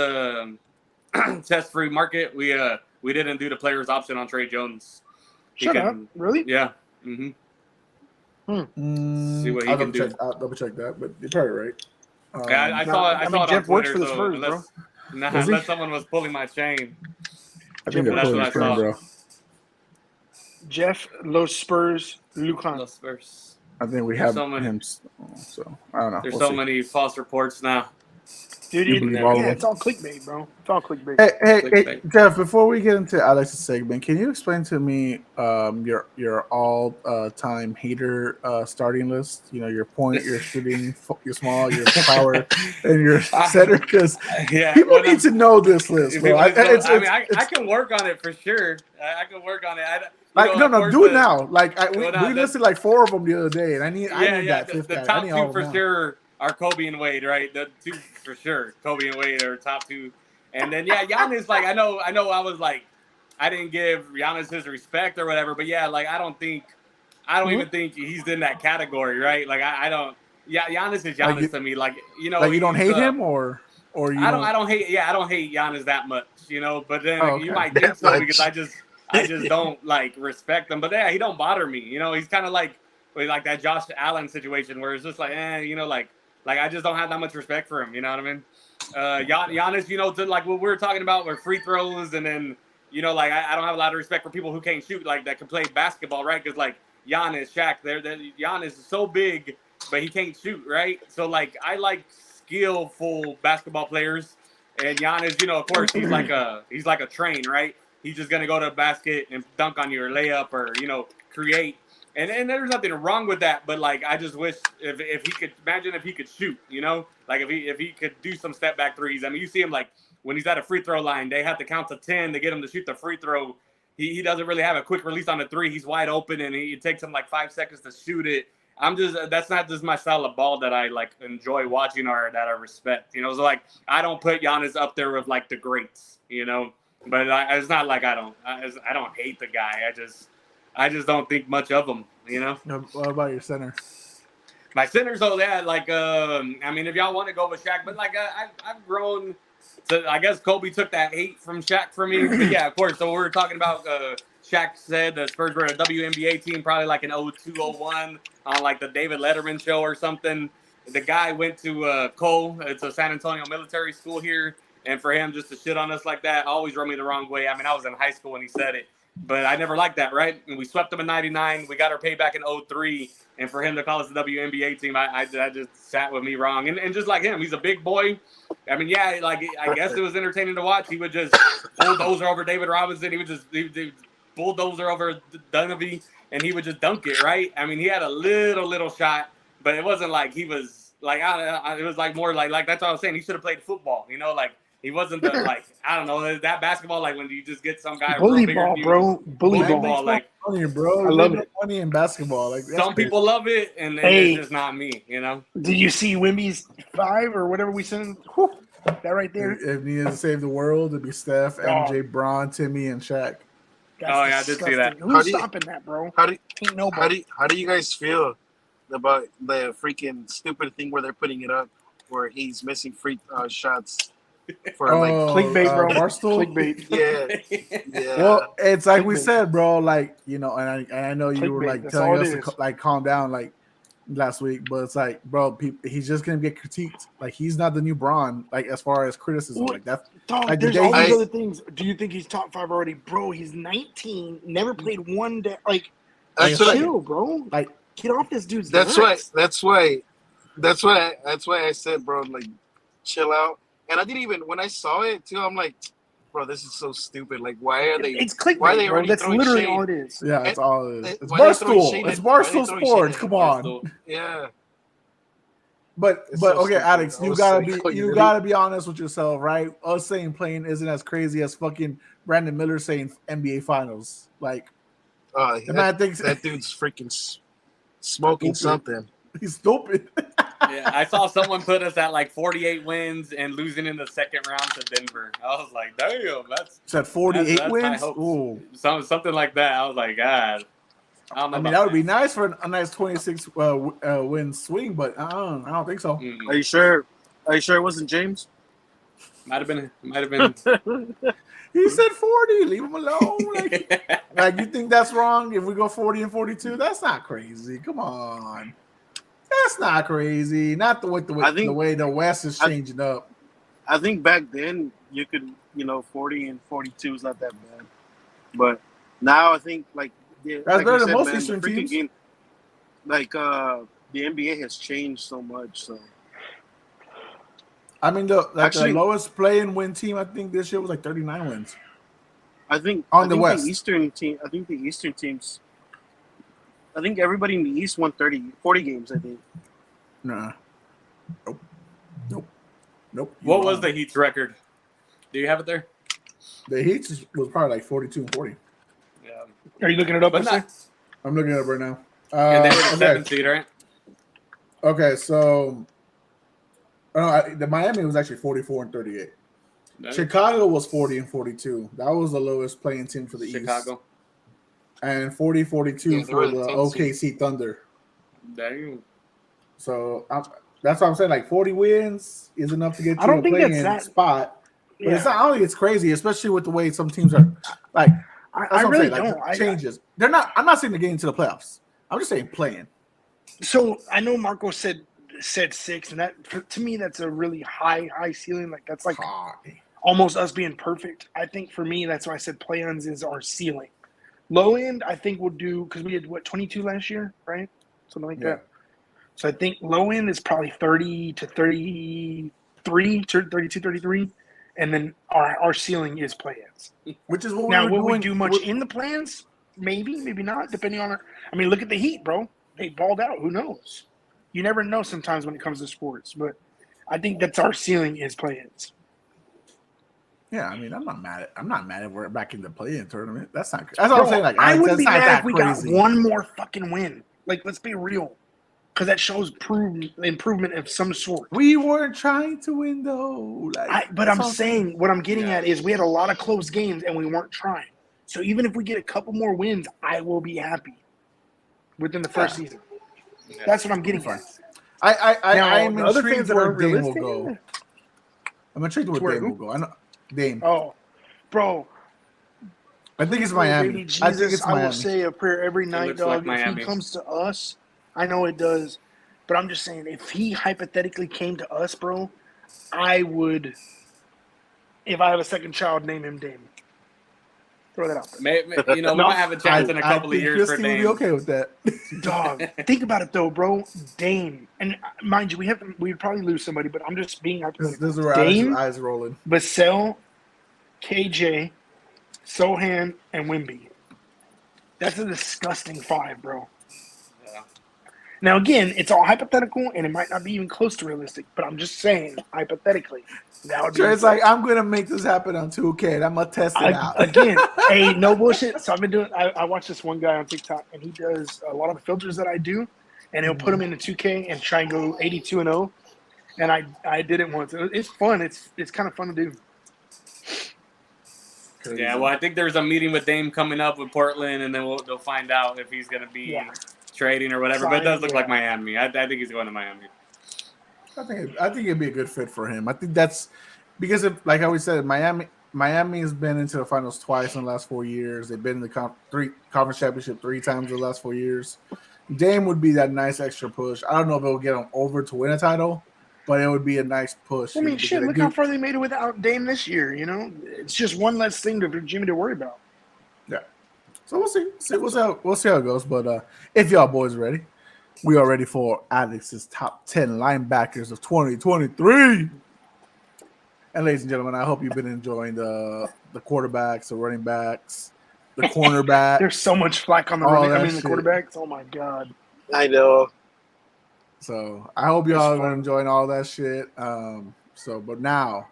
test free market? We didn't do the players option on Trey Jones. He Shut can- up. Really? Yeah. Mm-hmm. See what he I'll can do. I'll double check that, but you're probably right. Yeah, I saw it. I saw it Jeff on works Twitter. for the So Spurs, unless, he? unless someone was pulling my chain. I think they're That's pulling what I his train, saw. bro. Jeff, Los Spurs, Lucan. Los Spurs. I think we There's have so many- him. So I don't know. There's We'll so see. many false reports now. Dude, You believe all of them? it's all clickbait, bro. It's all clickbait. Hey, Jeff. Before we get into Alex's segment, can you explain to me your all time hater starting list? You know, your point, your shooting, your small, your power, and your center. Because people need to know this list, bro. I can work on it for sure. I can work on it. Do it now. Like we listed like 4 of them the other day, and I need that fifth guy. The top 2 for sure are Kobe and Wade, right? The 2 for sure, Kobe and Wade are top 2. And then Giannis, like I know I was like I didn't give Giannis his respect or whatever, but like I don't even think he's in that category, right? Like I don't. Yeah, Giannis is Giannis to me. Like you don't hate him or you I don't hate Giannis that much, But then you might think so because I just don't like respect him. But he don't bother me, He's kind of like that Josh Allen situation where it's just like like I just don't have that much respect for him. You know what I mean? Giannis, to like what we were talking about with free throws, and then like I don't have a lot of respect for people who can't shoot, like that can play basketball, right? Because like Giannis, Shaq, Giannis is so big, but he can't shoot, right? So like I like skillful basketball players, and Giannis, of course he's like a train, right? He's just gonna go to the basket and dunk on you or layup or create. And there's nothing wrong with that, but like I just wish if he could imagine if he could shoot, like if he could do some step back threes. I mean, you see him like when he's at a free throw line, they have to count to 10 to get him to shoot the free throw. He doesn't really have a quick release on the 3. He's wide open, and it takes him like 5 seconds to shoot it. That's not just my style of ball that I like enjoy watching or that I respect. So like I don't put Giannis up there with like the greats, But it's not like I don't hate the guy. I just don't think much of him, What about your center? My center's like I mean, if y'all want to go with Shaq, but like I've grown to, I guess Kobe took that hate from Shaq for me. But yeah, of course. So we were talking about Shaq said the Spurs were a WNBA team, probably like an 02-01 on like the David Letterman show or something. The guy went to Cole. It's a San Antonio military school here. And for him just to shit on us like that always rubbed me the wrong way. I mean, I was in high school when he said it. But I never liked that, right? And we swept them in 99. We got our payback in 03. And for him to call us the WNBA team, I just sat with me wrong. And just like him, he's a big boy. I mean, like I guess it was entertaining to watch. He would just bulldozer over David Robinson. He would bulldozer over Dunleavy, and he would just dunk it, right? I mean, he had a little shot, but it wasn't like he was like it was like more like that's what I was saying. He should have played football, like. He wasn't the like I don't know that basketball like when you just get some guy bully ball, bro. Bully ball, like funny, bro. I love it. Funny in basketball, like some people love it, and it's just not me, Did you see Wemby's 5 or whatever we sent? That right there. If needed to save the world, it'd be Steph, MJ, Bron, Timmy, and Shaq. I did see that. Who's stopping that, bro? How do you guys feel about the freaking stupid thing where they're putting it up where he's missing free shots? For like clickbait, bro. Barstool? Clickbait. Yeah. Well, it's like clickbait. We said, bro. Like and I know you were like telling us to like calm down, like last week. But it's like, bro, he's just gonna get critiqued. Like he's not the new Bron. Like as far as criticism, like that. Dog, like there's all these other things. Do you think he's top 5 already, bro? He's 19, never played one day. Like, chill, bro. Like, get off this dude's. That's why I said, bro, like, chill out. And I didn't even when I saw it too. I'm like, bro, this is so stupid. Like, why are they? It's clickbait, why are they bro. That's literally shade? all it is. Yeah, that's all it is. It's Barstool. It's Barstool Sports. Come on. Barstool. Yeah. But so okay, stupid. Alex, you gotta be honest with yourself, right? Us saying playing isn't as crazy as fucking Brandon Miller saying NBA Finals. Like, that dude's freaking smoking something. He's stupid. Yeah, I saw someone put us at like 48 wins and losing in the second round to Denver. I was like, damn, that's at 48 that's wins. Ooh, something like that. I was like, God. I mean, that would be nice for a nice 26 win swing, but I don't think so. Are you sure? It wasn't James? Might have been. He said 40. Leave him alone. Like you think that's wrong? If we go 40 and 42, that's not crazy. Come on. That's not crazy. Not the way the West is changing up. I think back then you could, 40 and 42 is not that bad. But now I think that's better than most Eastern teams. Game, the NBA has changed so much. So I mean, the Actually, lowest play-in win team I think this year was like 39 wins I think on the West. the Eastern team. I think the Eastern teams. I think everybody in the East won 40 games. I think. Nah, nope. You What was wrong. the Heat's record? Do you have it there? The Heat was probably like 42 and 40. Yeah, Are you looking it up? but not. I'm looking it up right now. And they were the Okay. 7th seed, right? Okay, so the Miami was actually 44 and 38. No. Chicago was 40 and 42. That was the lowest playing team for the East. Chicago. And 40-42 Yeah, they for were the the 10th seed. OKC Thunder. Dang. So that's what I'm saying. Like 40 wins is enough to get I you don't a think play-in that's that- spot. But Yeah. it's not. I don't think it's crazy, especially with the way some teams are. Like that's I what really I'm saying. don't. Like, changes. They're not. I'm not saying they're getting into the playoffs. I'm just saying playing. So I know Marco said 6, and that to me that's a really high ceiling. Like that's like almost us being perfect. I think for me that's why I said play-ins is our ceiling. Low end I think we'll do because we did 22 last year, right? Something like that. So I think low end is probably 30 to 33, 32, 33, and then our ceiling is play-ins. Which is what Now, we were will doing. we do much in the plans? Maybe not, depending on our. I mean, look at the Heat, bro. They balled out. Who knows? You never know sometimes when it comes to sports, but I think that's our ceiling is play-ins. Yeah, I mean, I'm not mad at we're back in the play-in tournament. That's not. That's what I'm Bro, saying. Like, I wouldn't that's be not mad that if we crazy. got one more fucking win. Like, let's be real, because that shows improvement of some sort. We weren't trying to win though. Like, But I'm saying what I'm getting at is we had a lot of close games and we weren't trying. So even if we get a couple more wins, I will be happy within the first season. Yeah. That's what I'm getting Fine. at. I'm the other intrigued fans that where aren't Dame will realistic. go. I'm intrigued where Where Dame who? will go. I know Dame. Oh, bro. I think it's Oh, Miami. baby Jesus, I think it's I will Miami. say a prayer every night, looks like dog. If Miami. he comes to us, I know it does. But I'm just saying, if he hypothetically came to us, bro, I would, if I have a second child, name him Dame. Throw that out there. We might have a chance in a couple of years for Christy would Dame. be okay with that. Dog, think about it though, bro. Dame, and mind you, we'd probably lose somebody, but I'm just being hypothetical. This is where Dame, eyes rolling. Vassell, KJ, Sohan, and Wemby. That's a disgusting 5, bro. Yeah. Now again, it's all hypothetical, and it might not be even close to realistic. But I'm just saying, hypothetically, that would be. Trey's like, I'm gonna make this happen on 2K, and I'm gonna test it out. Again, hey, no bullshit. So I've been doing. I watch this one guy on TikTok, and he does a lot of the filters that I do, and he'll put them into 2K and try and go 82-0. And I did it once. It's fun. It's kind of fun to do. Yeah, well, I think there's a meeting with Dame coming up with Portland, and then they'll find out if he's going to be trading or whatever. But it does look like Miami. I think he's going to Miami. I think it'd be a good fit for him. I think that's because, like I always said, Miami has been into the finals twice in the last 4 years. They've been in the conference championship 3 times in the last 4 years. Dame would be that nice extra push. I don't know if it'll get them over to win a title, but it would be a nice push. I mean, shit, look how far they made it without Dame this year, you know? It's just one less thing for Jimmy to worry about. Yeah. So we'll see. We'll see how it goes. But if y'all boys are ready, we are ready for Alex's top 10 linebackers of 2023. And ladies and gentlemen, I hope you've been enjoying the quarterbacks, the running backs, the cornerbacks. There's so much flack on the the quarterbacks. Oh, my God. I know. So I hope y'all are enjoying all that shit. But now,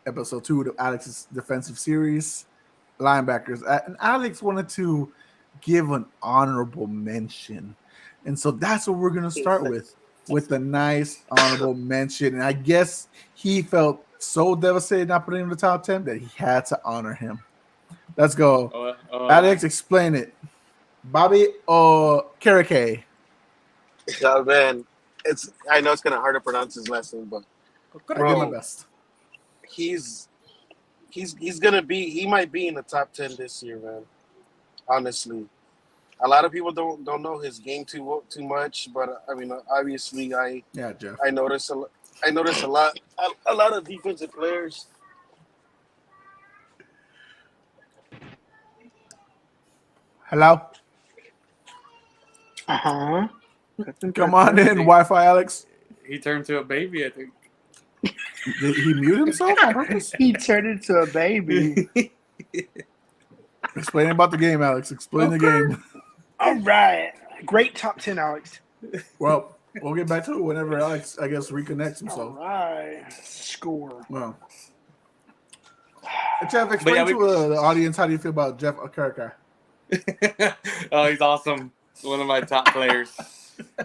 episode 2 of Alex's defensive series, linebackers. And Alex wanted to give an honorable mention. And so that's what we're going to start with a nice honorable mention. And I guess he felt so devastated not putting him in the top 10 that he had to honor him. Let's go. Alex, explain it. Bobby or Karake? Oh, man. I know it's kind of hard to pronounce his last name, but I did my best. He's gonna be. He might be in the top 10 this year, man. Honestly, a lot of people don't know his game too much, but I mean, obviously, Jeff. I notice a lot of defensive players. Hello. Uh-huh. Come on in, Wi-Fi Alex. He turned to a baby, I think. Did he mute himself on purpose? He turned into a baby. Explain about the game, Alex. Explain the game. All right. Great top 10, Alex. Well, we'll get back to it whenever Alex, I guess, reconnects All himself. right. Score. Well, Jeff, explain to the audience how do you feel about Jeff Okereke? Oh, he's awesome. One of my top players.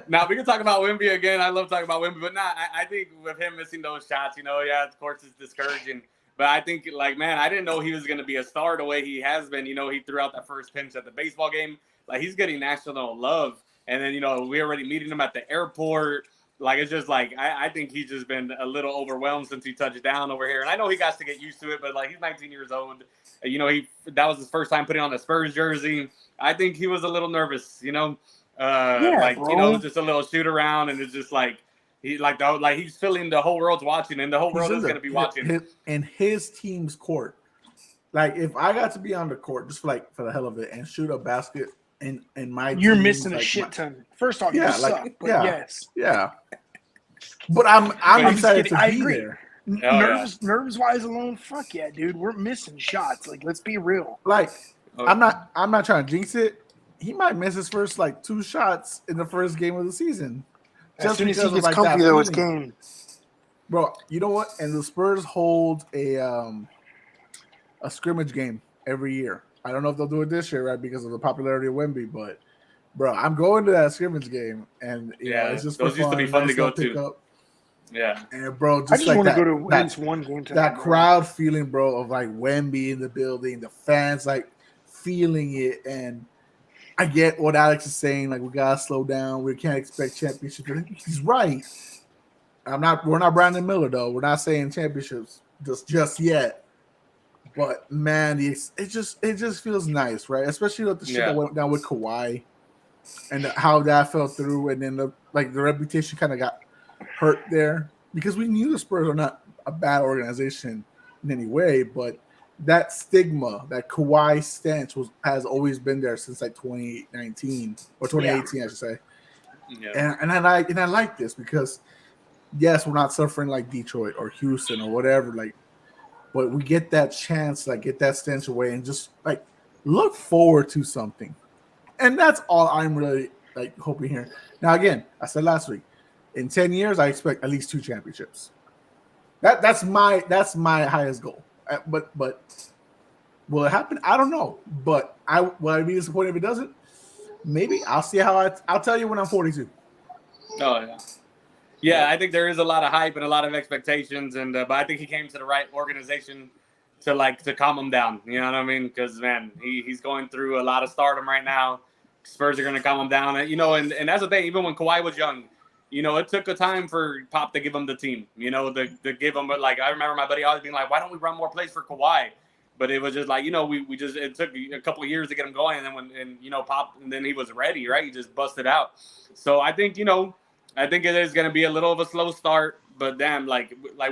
Now, we can talk about Wemby again. I love talking about Wemby, but I think with him missing those shots, yeah, of course it's discouraging. But I think, man, I didn't know he was going to be a star the way he has been. He threw out that first pinch at the baseball game. Like, he's getting national love. And then, we already meeting him at the airport. Like, it's just like, I think he's just been a little overwhelmed since he touched down over here. And I know he got to get used to it, but, like, he's 19 years old. That was his first time putting on the Spurs jersey. I think he was a little nervous, bro. just a little shoot around. And it's just like, he's feeling the whole world's watching, and the whole world is going to be watching. In his team's court. Like, if I got to be on the court, just for the hell of it, and shoot a basket in my You're team, missing a shit ton. First off, you suck, but yes. Yeah. But I'm excited to be there. Nerves-wise alone, fuck yeah, dude. We're missing shots. Like, let's be real. Like, I'm not trying to jinx it. He might miss his first, 2 shots in the first game of the season. As soon as he gets comfy, though, it's game. Bro, you know what? And the Spurs hold a scrimmage game every year. I don't know if they'll do it this year, right, because of the popularity of Wemby, but, bro, I'm going to that scrimmage game, and it's just those used to be fun to go to. Yeah. And, bro, I just want to go to at least one game. That crowd feeling, bro, of, Wemby in the building, the fans, feeling it, and I get what Alex is saying. We gotta slow down. We can't expect championships. He's right. We're not Brandon Miller though. We're not saying championships just yet. But man, it just feels nice, right? Especially with the shit that went down with Kawhi and how that fell through, and then the reputation kind of got hurt there because we knew the Spurs are not a bad organization in any way, but that stigma, that Kawhi stench has always been there since 2019 or 2018, I should say. Yeah. And I like this because yes, we're not suffering like Detroit or Houston or whatever, but we get that chance, get that stench away and just look forward to something. And that's all I'm really hoping here. Now again, I said last week, in 10 years, I expect at least 2 championships. That's my highest goal. But will it happen? I don't know. But will I be disappointed if it doesn't? Maybe. I'll see how I'll tell you when I'm 42. Oh yeah. Yeah, I think there is a lot of hype and a lot of expectations, and but I think he came to the right organization to calm him down. You know what I mean? Because man, he's going through a lot of stardom right now. Spurs are going to calm him down, and that's the thing. Even when Kawhi was young, it took a time for Pop to give him the team. To give him, I remember my buddy always being like, "Why don't we run more plays for Kawhi?" But it was just we just it took a couple of years to get him going, and then Pop, and then he was ready, right? He just busted out. So I think I think it is going to be a little of a slow start, but damn,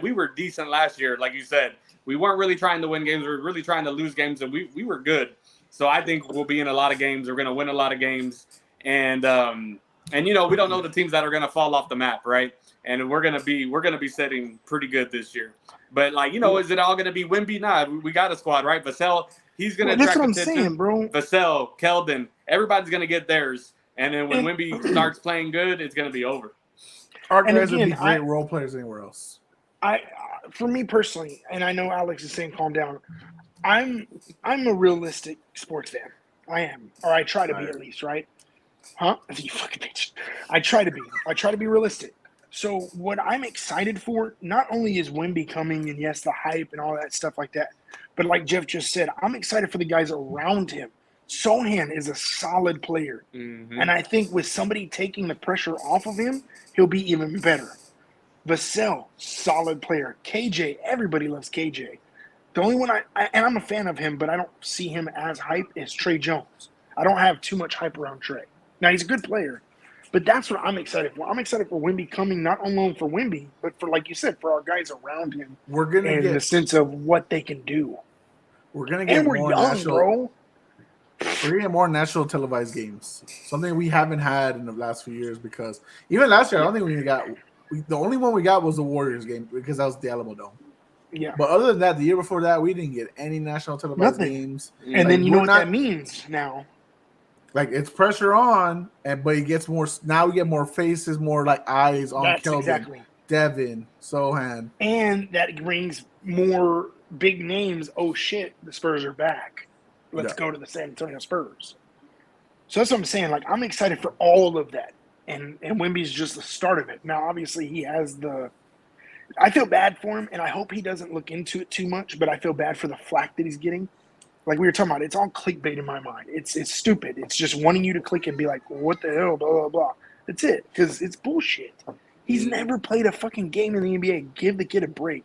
we were decent last year, like you said. We weren't really trying to win games. We were really trying to lose games, and we were good. So I think we'll be in a lot of games. We're going to win a lot of games, and we don't know the teams that are going to fall off the map, right? And we're going to be setting pretty good this year. But is it all going to be Wemby? Nah, we got a squad, right? Vassell, he's going to attract attention. That's what I'm saying, bro. Vassell, Keldon, everybody's going to get theirs. And then when Wemby starts playing good, it's going to be over. Our guys would be great role players anywhere else. For me personally, and I know Alex is saying calm down, I'm a realistic sports fan. I am. Or I try to be at least, right? Huh? You fucking bitch. I try to be realistic. So what I'm excited for, not only is Wemby coming and yes, the hype and all that stuff like that, but like Jeff just said, I'm excited for the guys around him. Sohan is a solid player. Mm-hmm. And I think with somebody taking the pressure off of him, he'll be even better. Vassell, solid player. KJ, everybody loves KJ. The only one and I'm a fan of him, but I don't see him as hype, is Trey Jones. I don't have too much hype around Trey. Now, he's a good player, but that's what I'm excited for. I'm excited for Wemby coming, not only for Wemby, but for, like you said, for our guys around him. We're going to get the sense of what they can do. We're going to get more national, bro. We're going to get more national televised games, something we haven't had in the last few years because even last year, I don't think we got the only one we got was the Warriors game because that was the Alamo Dome. Yeah. But other than that, the year before that, we didn't get any national televised Nothing. games. And Like, then you know we're what not- that means now. Like, it's pressure on, but it gets more. Now we get more faces, more like eyes on That's Kelvin, exactly. Devin, Sohan. And that brings more big names. Oh shit, the Spurs are back. Let's Yeah. go to the San Antonio Spurs. So that's what I'm saying. Like, I'm excited for all of that. And Wemby's just the start of it. Now, obviously, he has the – I feel bad for him, and I hope he doesn't look into it too much, but I feel bad for the flack that he's getting. Like we were talking about, it's all clickbait in my mind. It's stupid. It's just wanting you to click and be like, what the hell, blah, blah, blah. That's it, because it's bullshit. He's never played a fucking game in the NBA. Give the kid a break.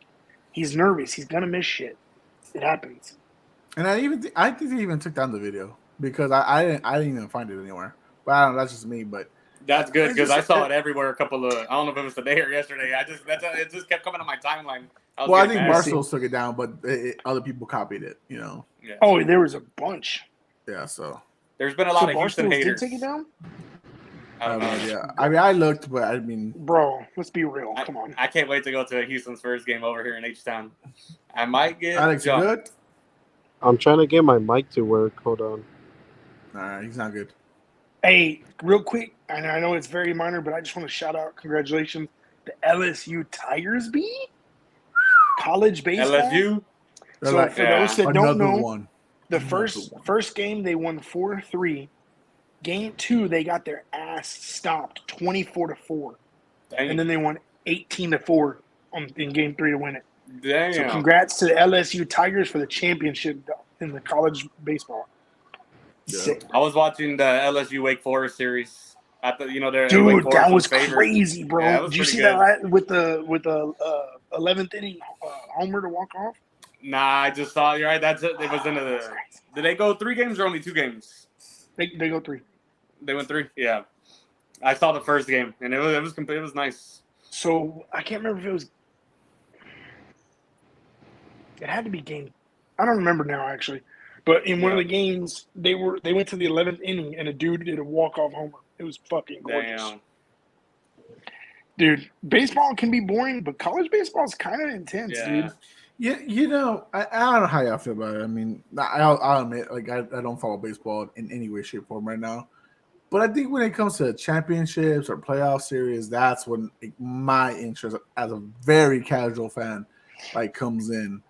He's nervous. He's going to miss shit. It happens. And I think they even took down the video because I didn't even find it anywhere. But I don't know, that's just me. But That's good because I saw it everywhere. I don't know if it was today or yesterday. It just kept coming on my timeline. I think Barstool took it down, but other people copied it. You know. Yeah. Oh, there was a bunch. Yeah. So There's been a lot of Houston Barstool did haters. take it down? I don't know. Yeah. I mean, I looked, but I mean, Bro, let's be real. Come on. I can't wait to go to Houston's first game over here in H-Town. I might get Alex, you jumped. good? I'm trying to get my mic to work. Hold on. All right, he's not good. Hey, real quick, and I know it's very minor, but I just want to shout out, congratulations, the LSU Tigers B college baseball. LSU. They're So like, for those that don't another know, one. the Another first one. first game they won 4-3. Game 2 they got their ass stopped 24-4, Damn. and then they won 18-4 in game 3 to win it. Damn. So congrats to the LSU Tigers for the championship in the college baseball. Yeah. Sick. I was watching the LSU Wake Forest series. I thought Wake Dude, Forest that was favored. crazy, bro. Yeah, that was Did you pretty see good. that with the 11th inning homer to walk off? Nah, I just saw. You're right. That's it. It was into That's the. crazy. Did they go 3 games or only 2 games? They go 3. They went 3. Yeah, I saw the first game and it was nice. So I can't remember if it was. It had to be game. I don't remember now actually, but in one of the games they went to the 11th inning and a dude did a walk off homer. It was fucking gorgeous. Damn. Dude, baseball can be boring, but college baseball is kind of intense, Yeah. dude. Yeah, you know, I don't know how y'all feel about it. I mean, I'll admit, like, I don't follow baseball in any way, shape, or form right now. But I think when it comes to championships or playoff series, that's when my interest as a very casual fan, like, comes in.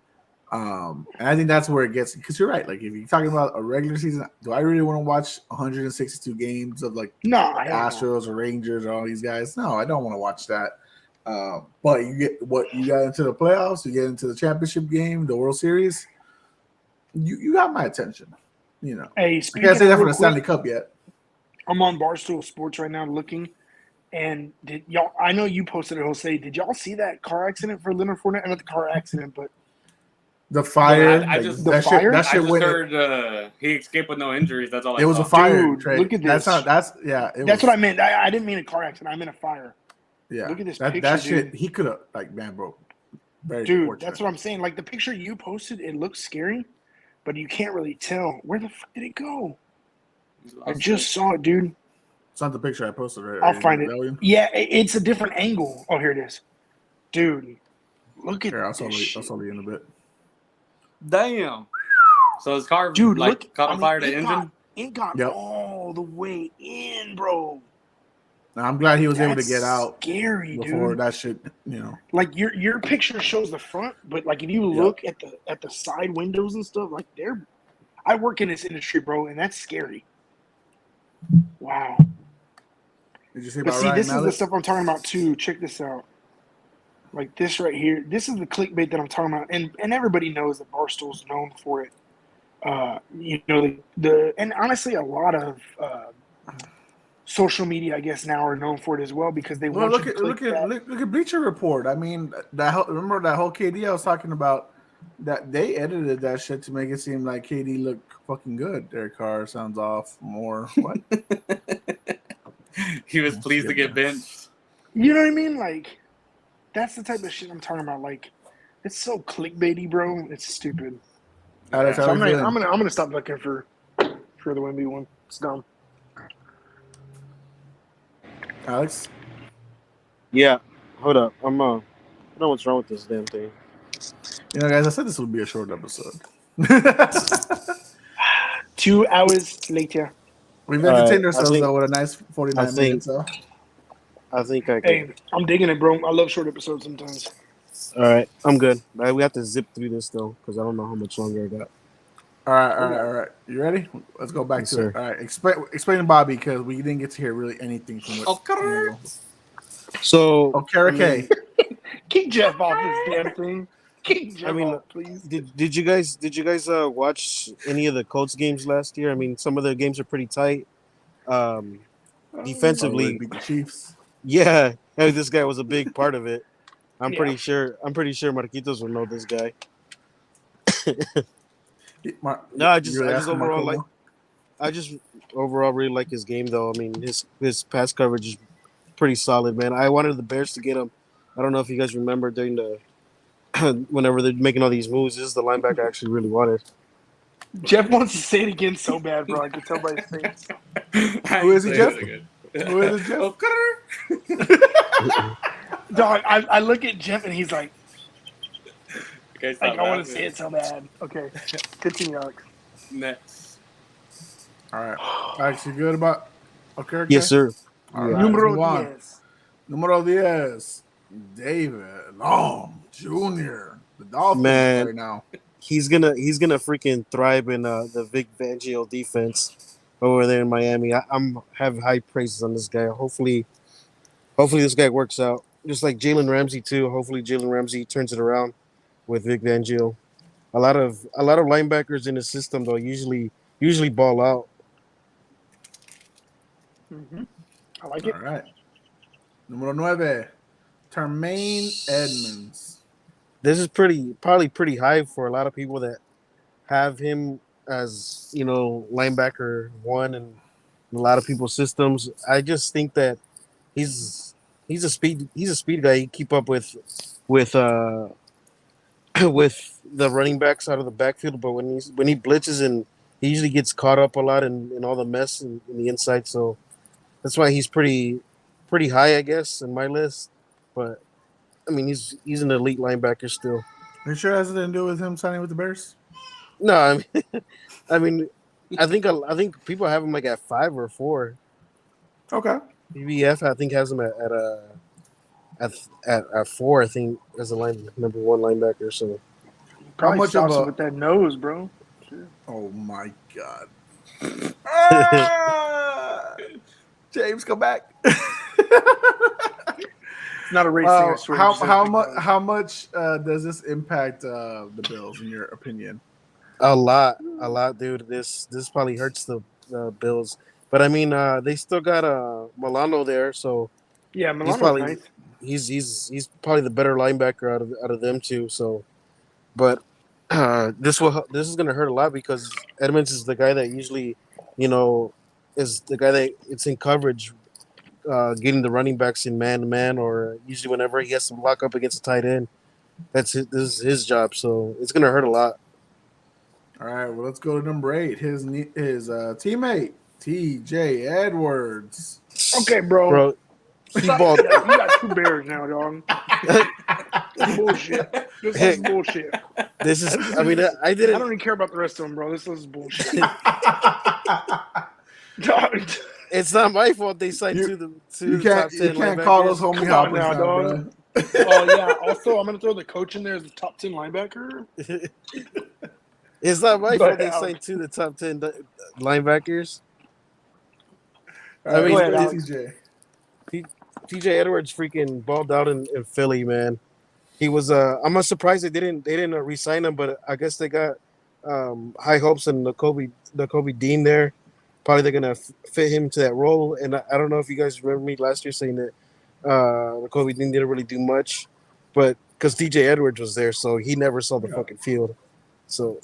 And I think that's where it gets, because you're right. Like, if you're talking about a regular season, do I really want to watch 162 games of, like, No, I don't know. Astros or Rangers or all these guys? No, I don't want to watch that. But you get what you got into the playoffs, you get into the championship game, the World Series. You got my attention. You know, Hey, I speaking can't say that of for real the Stanley quick, Cup yet. I'm on Barstool Sports right now looking, and did y'all? I know you posted it, Jose. Did y'all see that car accident for Leonard Fournette? Not the car accident, but The fire, I just- The fire? that I shit just went. heard he escaped with no injuries. That's all I It was saw. a fire. Dude, Trey. look at this. That's that's what I meant. I didn't mean a car accident. I meant a fire. Yeah, Look at this that picture, shit. dude. He could have, like, man, bro. Very Dude, fortunate. that's what I'm saying. Like the picture you posted, it looks scary, but you can't really tell. Where the fuck did it go? I just saw it, dude. It's not the picture I posted. Right? I'll find it. That one? Yeah, it's a different angle. Oh, here it is. Dude, look at Here, I'll this show you shit. in a bit. Damn. So his car Dude, like look. caught on fire, the it engine? It got Yep. all the way in, bro. Now, I'm glad he was able to That's get out scary, before dude. that shit. You know, Like your picture shows the front, but like if you look at the side windows and stuff, like they're. I work in this industry, bro, and that's scary. Wow. did you see But about see, Ryan this is the Mallett? stuff I'm talking about too. Check this out. Like this right here. This is the clickbait that I'm talking about, and everybody knows that Barstool's known for it. You know the and honestly, a lot of social media, I guess, now are known for it as well because they Well, want you to click that. look at Bleacher Report. I mean, remember that whole KD I was talking about? That they edited that shit to make it seem like KD looked fucking good. Derek Carr sounds off more. What? He was pleased to get benched. You know what I mean? Like that's the type of shit I'm talking about. Like it's so clickbaity, bro. It's stupid. Alex, So how I'm you gonna, feeling? I'm gonna stop looking for the Wemby one. It's dumb. Alex, Yeah. Hold up. I don't know what's wrong with this damn thing. You know, guys, I said this would be a short episode. 2 hours later. We've All right, entertained I ourselves think though with a nice 49 minutes. So I think I Hey, can. I'm digging it, bro. I love short episodes sometimes. All right, I'm good. All right, we have to zip through this though, because I don't know how much longer I got. all right. You ready? Let's go back Yes, to sir. it. All right, explain to Bobby because we didn't get to hear really anything from what. Okay. So, Okay, I mean, Kick Jeff off this damn thing. Kick Jeff off, please. did you guys watch any of the Colts games last year? I mean, some of the games are pretty tight. By the way, Defensively, beat the Chiefs. yeah, hey, this guy was a big part of it. I'm Yeah. pretty sure Marquitos will know this guy. No, I just overall like. I just overall really like his game, though. I mean, his pass coverage is pretty solid, man. I wanted the Bears to get him. I don't know if you guys remember during the whenever they're making all these moves. This is the linebacker I actually really wanted. Jeff wants to say it again so bad, bro. I can tell by his face. Who is he, Jeff? Who is it, Jeff? Okay. Dog, I look at Jeff and he's like, Okay, stop I want laughing. to say it so bad. Okay, continue, Alex. Next. All right, Alex, you good about? Okay. Yes, sir. All right, Numero let's move on. 10. Numero 10, David Long Jr. The Dolphins Man. right now. He's gonna freaking thrive in the Vic Fangio defense over there in Miami. I'm have high praises on this guy. Hopefully this guy works out. Just like Jalen Ramsey too. Hopefully Jalen Ramsey turns it around with Vic Fangio. A lot of linebackers in the system though usually ball out. Mm-hmm. I like it. All right. Numero 9, Termaine Edmonds. This is probably pretty high for a lot of people that have him as, linebacker one in a lot of people's systems. I just think that he's a speed guy. He keep up with with the running backs out of the backfield, but when he blitzes and he usually gets caught up a lot in all the mess in the inside. So that's why he's pretty high, I guess, in my list. But I mean, he's an elite linebacker still. Are you sure it has anything to do with him signing with the Bears? No, I mean, I think people have him like at 5 or 4. Okay. BBF I think has him at 4. I think as a number 1 linebacker. So Probably much of stops a- it with that nose, bro. Oh my God. Ah! James, come back. It's not a race thing, I swear. How much does this impact the Bills in your opinion? a lot, dude. This probably hurts the Bills, but I mean, they still got Milano there, so Yeah, he's Milano's probably nice. he's probably the better linebacker out of them two. So, but this is gonna hurt a lot because Edmonds is the guy that usually, is the guy that it's in coverage, getting the running backs in man to man, or usually whenever he has to block up against a tight end. This is his job, so it's gonna hurt a lot. All right, well, let's go to number 8. His teammate, T.J. Edwards. Okay, bro. Bro, he balled. You got 2 Bears now, dog. This is bullshit. This is bullshit. This is. I mean, I I didn't. don't even care about the rest of them, bro. This is bullshit. Dog. It's not my fault they signed You- to the You top can't 10 call us linebackers. homie Come on hoppers now, now, dog. bro. Oh, yeah. Also, I'm going to throw the coach in there as the top 10 linebacker. It's not my Go fault they ahead, signed to the top 10 linebackers. All right, I mean, let's go to Alex. TJ. TJ Edwards freaking balled out in Philly, man. He was. I'm not surprised they didn't re-sign him, but I guess they got high hopes in the Kobe Dean there. Probably they're gonna fit him to that role. And I don't know if you guys remember me last year saying that the Kobe Dean didn't really do much, but because TJ Edwards was there, so he never saw the fucking field. So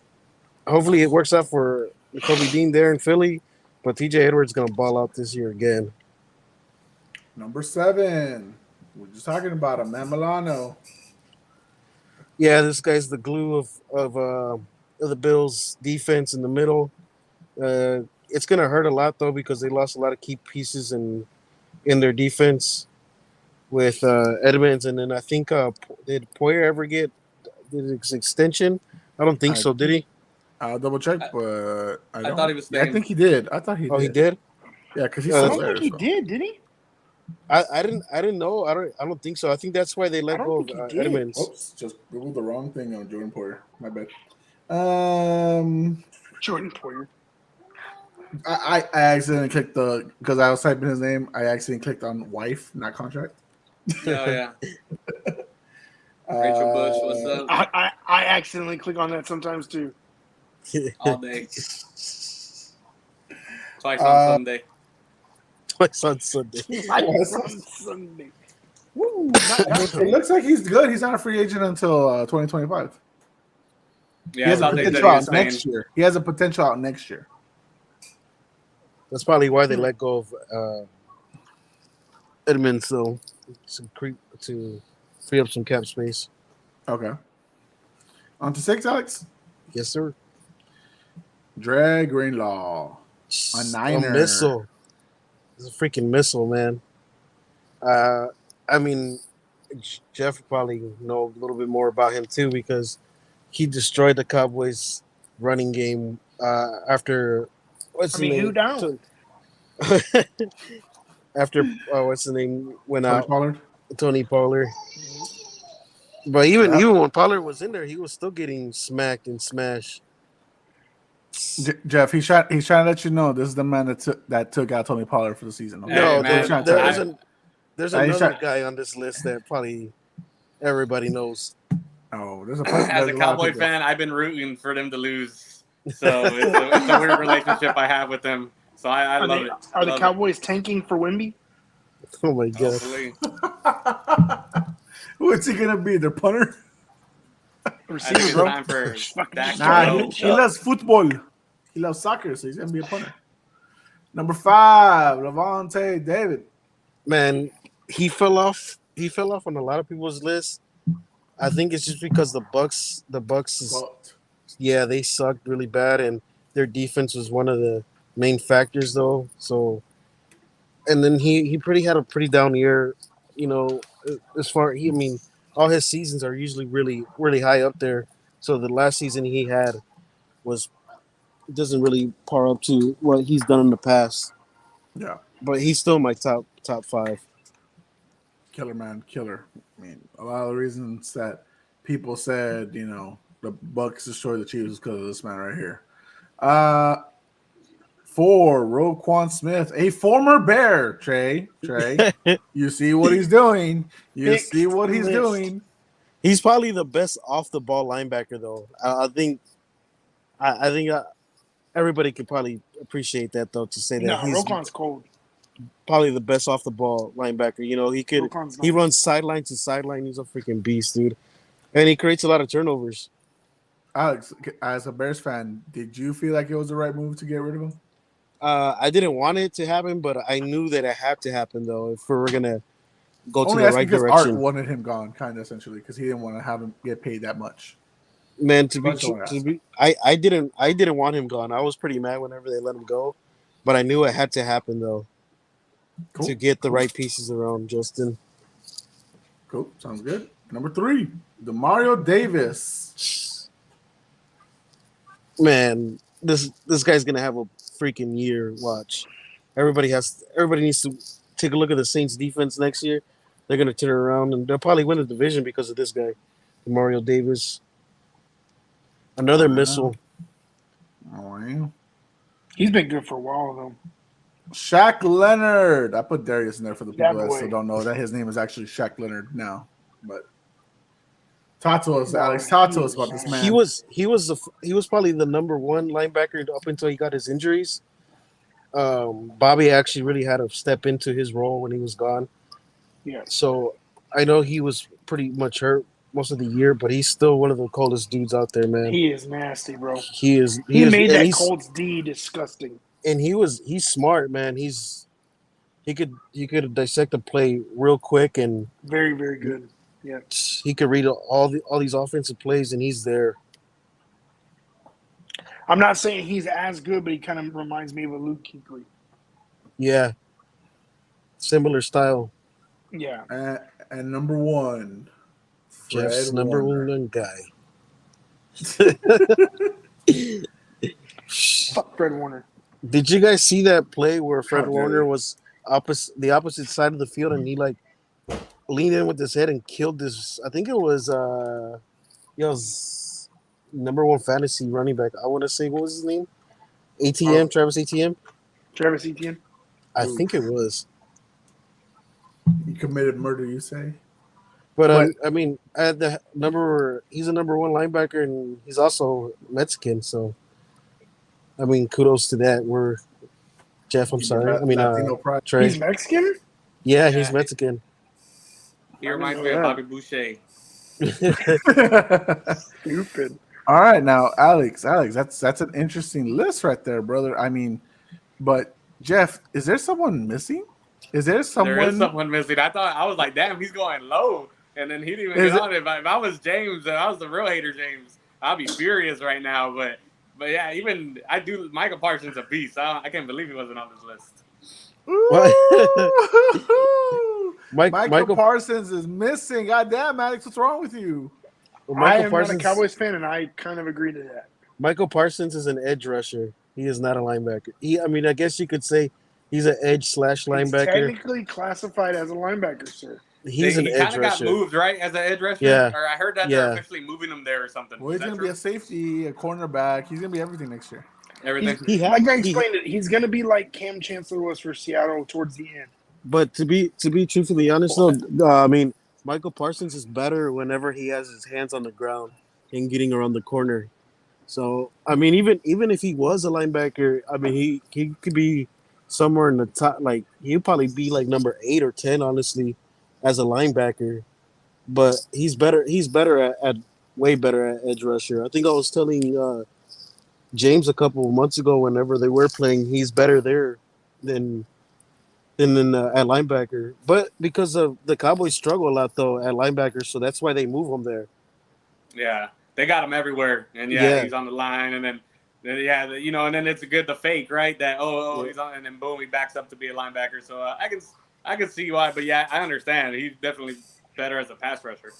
hopefully it works out for Kobe Dean there in Philly, but TJ Edwards gonna ball out this year again. Number 7. We're just talking about him, man. Milano. Yeah, this guy's the glue of the Bills' defense in the middle. It's gonna hurt a lot though because they lost a lot of key pieces in their defense. with Edmonds, and then I think did Poyer ever get his extension? I don't think I- so. Did he? I'll double check, but I don't. thought he was Yeah, I staying. think he did. I thought he Oh, did. he did. Yeah, because he's I I still don't there. think he so. did. Did he? I didn't know. I don't think so. I think that's why they I let don't go of think he did. Edmonds. Oops, just googled the wrong thing on Jordan Porter. My bad. Jordan Poyer. I accidentally clicked because I was typing his name. I accidentally clicked on wife, not contract. Oh yeah. Rachel Bush, what's up? I accidentally click on that sometimes too. All day, twice on Uh, Sunday. Twice on Sunday. On Sunday. Woo! It looks like he's good. He's not a free agent until 2025. He Yeah, I has a thought they said potential he out was staying. next year. He has a potential out next year. That's probably why they let go of Edmonds, so to free up some cap space. Okay. On to 6, Alex. Yes, sir. Dre Greenlaw. A Niner. missile. It's a freaking missile, man. I mean, Jeff probably know a little bit more about him too because he destroyed the Cowboys' running game after what's I the mean, name? who down? After what's the name went Tony out, Pollard. Tony Pollard. But even Yeah. even when Pollard was in there, he was still getting smacked and smashed. Jeff, he's trying to let you know this is the man that took out Tony Pollard for the season. Okay? No, man, there's I ain't another try- guy on this list that probably everybody knows. Oh, there's a As a Cowboy fan, I've been rooting for them to lose. So it's a weird relationship I have with them. So I love it. Are the Love it. Cowboys tanking for Wemby? Oh my god! Hopefully. What's he gonna be? Their punter? I think Receiver, it's bro. time for Fucking Dak to Nah, go. he loves football. He loves soccer, so he's gonna be a punter. Number 5, Levante David. Man, he fell off. He fell off on a lot of people's lists. I think it's just because the Bucks is Fucked. yeah, they sucked really bad, and their defense was one of the main factors though. So, and then he had a pretty down year, you know. As far I mean, all his seasons are usually really high up there. So the last season he had was doesn't really par up to what he's done in the past. Yeah, But he's still my top 5. killer man, killer. I mean, a lot of the reasons that people said, the Bucks destroyed the Chiefs because of this man right here. 4, Roquan Smith, a former Bear. Trey, you see what he's doing. Fixed list. Doing. He's probably the best off the ball linebacker, though. I think everybody could probably appreciate that, though. To say that No, he's Roquan's cold. probably the best off the ball linebacker. You know, Roquan's he not. runs sideline to sideline. He's a freaking beast, dude, and he creates a lot of turnovers. Alex, as a Bears fan, did you feel like it was the right move to get rid of him? I didn't want it to happen, but I knew that it had to happen, though, if we were gonna go Only to the that's right because direction. Art wanted him gone, kind of essentially, because he didn't want to have him get paid that much. Man, I didn't want him gone. I was pretty mad whenever they let him go, but I knew it had to happen though Cool. to get the right pieces around Justin. Cool. Sounds good. Number 3, Demario Davis. Man, this guy's gonna have a freaking year. Watch. Everybody needs to take a look at the Saints defense next year. They're gonna turn around and they'll probably win the division because of this guy, Mario Davis. Another missile. Oh, yeah. He's been good for a while, though. Shaq Leonard. I put Darius in there for the people that boy. still don't know that his name is actually Shaq Leonard now. But talk to us, Alex. Talk to us about this man. He was probably the number 1 linebacker up until he got his injuries. Bobby actually really had to step into his role when he was gone. Yeah. So I know he was pretty much hurt most of the year, but he's still one of the coldest dudes out there, man. He is nasty, bro. He is. He made and that Colts D disgusting. And he's smart, man. He could dissect a play real quick, and Very, very good. Yeah. he could read all these offensive plays, and he's there. I'm not saying he's as good, but he kind of reminds me of a Luke Kuechly. Yeah, similar style. Yeah. And number one, Jeff's Fred number Warner. one guy. Fuck Fred Warner. Did you guys see that play where How Fred dare Warner you. was the opposite side of the field and he like leaned in with his head and killed this? I think it was number one fantasy running back. I want to say, what was his name? ATM, Travis ATM. Travis Etienne. I think it was. He committed murder, you say? But But- I mean, at the he's a number one linebacker and he's also Mexican. So, I mean, kudos to that. Jeff, I'm sorry. I mean, Latino pride. Trey. He's Mexican? Yeah, he's Yeah. Mexican. He reminds me of Bobby Boucher. Stupid. All right, now, Alex, that's an interesting list right there, brother. I mean, but Jeff, is there someone missing? Is there someone? There is someone missing. I was like, damn, he's going low, and then he didn't even get on it. If I was James, I was the real hater, James, I'd be furious right now. But yeah, even I do. Michael Parsons a beast. I can't believe he wasn't on this list. Ooh. Michael Michael Parsons is missing. God damn, Alex, what's wrong with you? I am not a Cowboys fan, and I kind of agree to that. Michael Parsons is an edge rusher. He is not a linebacker. I mean, I guess you could say he's an edge / He's linebacker. technically classified as a linebacker, sir. He's an he edge kind of got rusher. moved, right, as an edge rusher? Yeah. Or I heard that Yeah. they're officially moving him there or something. Well, he's Is that going to be true? a safety, a cornerback. He's going to be everything next year. Everything. Like I explained it, he's going to be like Cam Chancellor was for Seattle towards the end. But to be truthfully honest, though, I mean, Michael Parsons is better whenever he has his hands on the ground and getting around the corner. So, I mean, even if he was a linebacker, I mean, he could be somewhere in the top. Like, he'd probably be like number 8 or 10, honestly, as a linebacker. But he's better. He's better at way better at edge rusher. I think I was telling James a couple of months ago, whenever they were playing, he's better there than at linebacker. But because of the Cowboys struggle a lot though at linebacker, so that's why they move him there. Yeah, they got him everywhere, and he's on the line, and then and then it's good to fake, right? That he's on, and then boom, he backs up to be a linebacker. So I can see why, but yeah, I understand. He's definitely better as a pass rusher.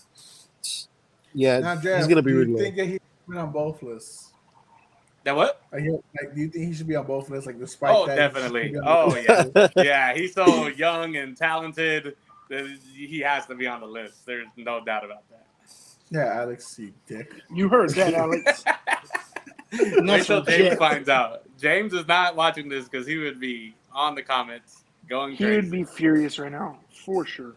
Yeah, Now, Jeff, he's gonna be do really you low. think that he should be on both lists? That what? Do you think he should be on both lists? Like, despite that, Definitely. he should be on both Yeah. lists? Yeah, he's so young and talented that he has to be on the list. There's no doubt about that. Yeah, Alex, you dick. You heard that, Alex. Wait till James finds out. James is not watching this because he would be on the comments going He crazy. would be furious right now, for sure.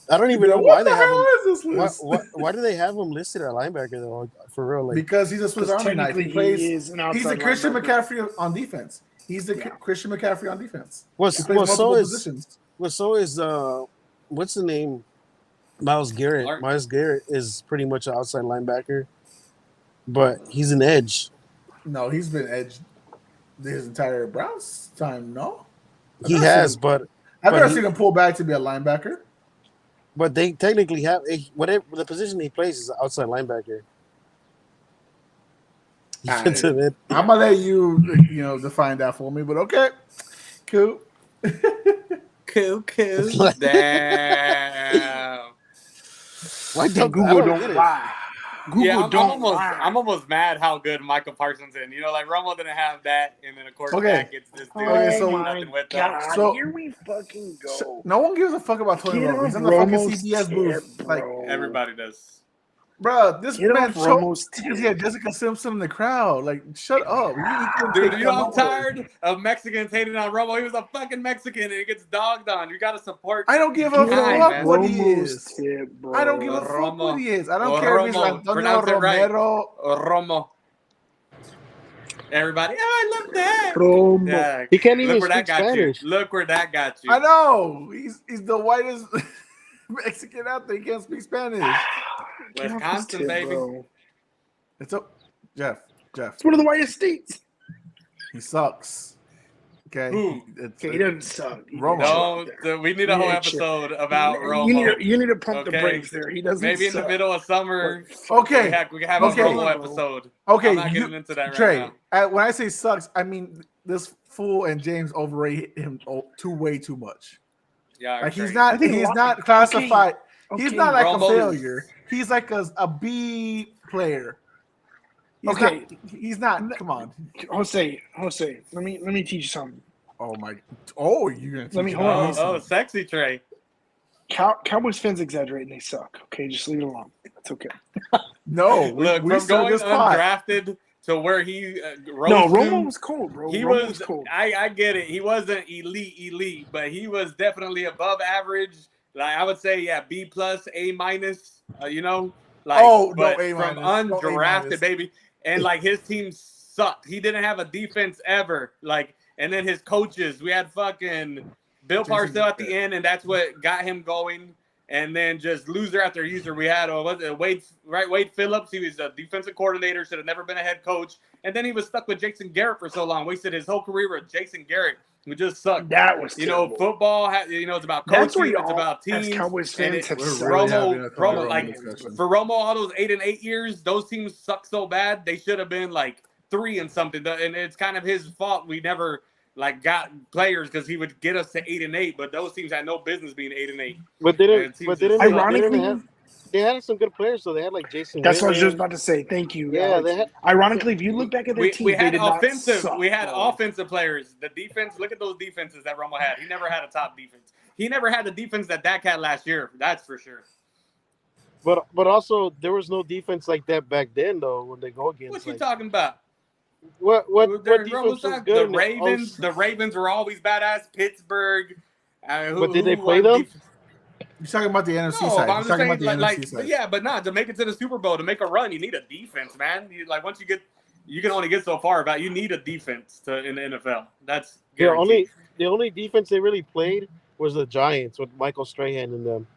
I don't even know What why the they have hell him. is this list? Why do they have him listed at linebacker though? For real, like Because he's a Swiss Because Army knife. technically He plays. he is an outside He's the Christian linebacker. McCaffrey on defense. He's the Christian McCaffrey on defense. He plays so multiple is positions. what's the name? Miles Garrett. Clark. Miles Garrett is pretty much an outside linebacker, but he's an edge. No, he's been edged his entire Browns time. No, He has, but I've never he- seen him pull back to be a linebacker. they technically have whatever the position he plays is an outside linebacker. Defensive end. I'm gonna let you, define that for me. But okay, cool. Cool. Damn. Why don't Google I don't get it. lie. Google Yeah, don't lie. I'm almost mad how good Michael Parsons is. Like Romo didn't have that, and then of course Okay. Dak gets this dude. Okay, so- Oh my nothing with God, that. So- here we fucking go. No one gives a fuck about Tony Get Romo. He's off in the fucking Romo's CBS booth. tip, Like, bro. Everybody does. bro, this Get man off choked Romo's because he tip. had Jessica Simpson in the crowd. Like, shut up. Dude, I'm tired of Mexicans hating on Romo. He was a fucking Mexican and he gets dogged on. You gotta support. I don't give a Get Hi, fuck man. what he Romo's is. tip, bro. I don't give a fuck Romo. what he is. I don't care if he's Romo. Antonio Pronounce it right. Romero. Romo. Everybody, I love that. Romo. Yeah. He can't even Look where that speak got Spanish. you. Look where that got you. I know. He's the whitest Mexican out there. He can't speak Spanish. Get off his Wisconsin, tip, baby. bro. It's up. Jeff. It's one of the whitest states. He sucks. Okay. Who? Okay, he doesn't suck. He Romo. doesn't suck. We need a whole Yeah, episode about Romo. You need to pump the Okay. brakes there. He doesn't Maybe in the suck. middle of summer. Okay. We can have Okay. a Romo episode. Okay. I'm not getting into that right Trey, now. when I say sucks, I mean this fool and James overrate him way too much. Yeah, Like he's great. not. I think He's Lo- not classified. He's Okay. not like Romo a is- failure. He's like a B player. He's Okay. Not, he's not. Come on. Jose, let me teach you something. Oh my. Oh, you're gonna teach Let me- me hold on, Oh, hold on. oh, sexy Trey. Cowboys fans exaggerate and they suck. Okay, just leave it alone. It's okay. No, Look, we from serve going this pot. undrafted to where he rose No, to, Romo was cold, bro. he Romo was. cold. I get it. He wasn't elite, but he was definitely above average. Like I would say, yeah, B plus, A minus. You know, like Oh, no, but A from minus. No, A undrafted, minus. baby, and like his team sucked. He didn't have a defense ever. Like, and then his coaches, we had fucking Bill Jason Parcells at the Garrett. end, and that's what got him going. And then just loser after user, we had Wade Phillips. He was a defensive coordinator, should have never been a head coach. And then he was stuck with Jason Garrett for so long. Wasted his whole career with Jason Garrett, who just sucked. That was You know, terrible. football. It's about That's where coaching. It's about as teams. Cowboys and fans have We're sucked. really having a Tony Romo, Romo like discussion. for Romo, all those 8 and 8 years, those teams sucked so bad they should have been like 3 and something. And it's kind of his fault. We never like got players because he would get us to 8 and 8, but those teams had no business being 8 and 8. But they And didn't. teams But they just didn't. suck. They didn't Ironically, have. They had some good players, so they had like Jason. that's what I was Witten. just about to say. Thank you. Yeah, Alex. they had. Ironically, if you look back at their team, we they had did not offensive. suck, We had bro. offensive players. The defense. Look at those defenses that Romo had. He never had a top defense. He never had the defense that Dak had last year. That's for sure. But also there was no defense like that back then though. When they go against. What you like, talking about? What They're defense Romo's was not- good? The in the Ravens. oh, The Ravens were always badass. Pittsburgh. But did they play won them? You're talking about the NFC No, side. but You're I'm just talking saying, about the like, NFC but side. yeah, but not to make it to the Super Bowl, to make a run, you need a defense, man. Like once you get, you can only get so far. About you need a defense in the NFL. That's guaranteed. the only defense they really played was the Giants with Michael Strahan in them.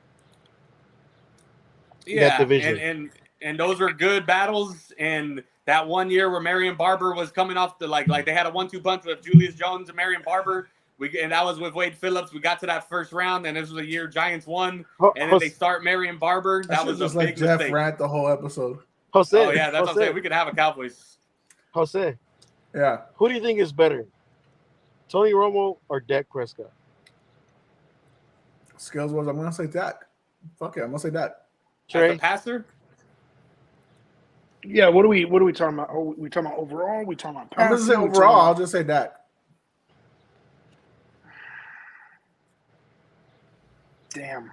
Yeah, division. and those were good battles. And that one year where Marion Barber was coming off the like they had a 1-2 punch with Julius Jones and Marion Barber. And that was with Wade Phillips. We got to that first round, and this was the year Giants won. And then they start Marion Barber. I That should was a just let big Jeff mistake. rant the whole episode. Jose. Oh yeah, that's what I'm Jose. saying. We could have a Cowboys. Jose. Yeah. Who do you think is better, Tony Romo or Dak Prescott? Skills was I'm gonna say Dak. Fuck it, I'm gonna say Dak. As Trey? a passer, Yeah, what are we talking about? Oh, we talking about overall? We talking about I'm gonna say passing? We talking overall, I'll about- just say Dak. Damn.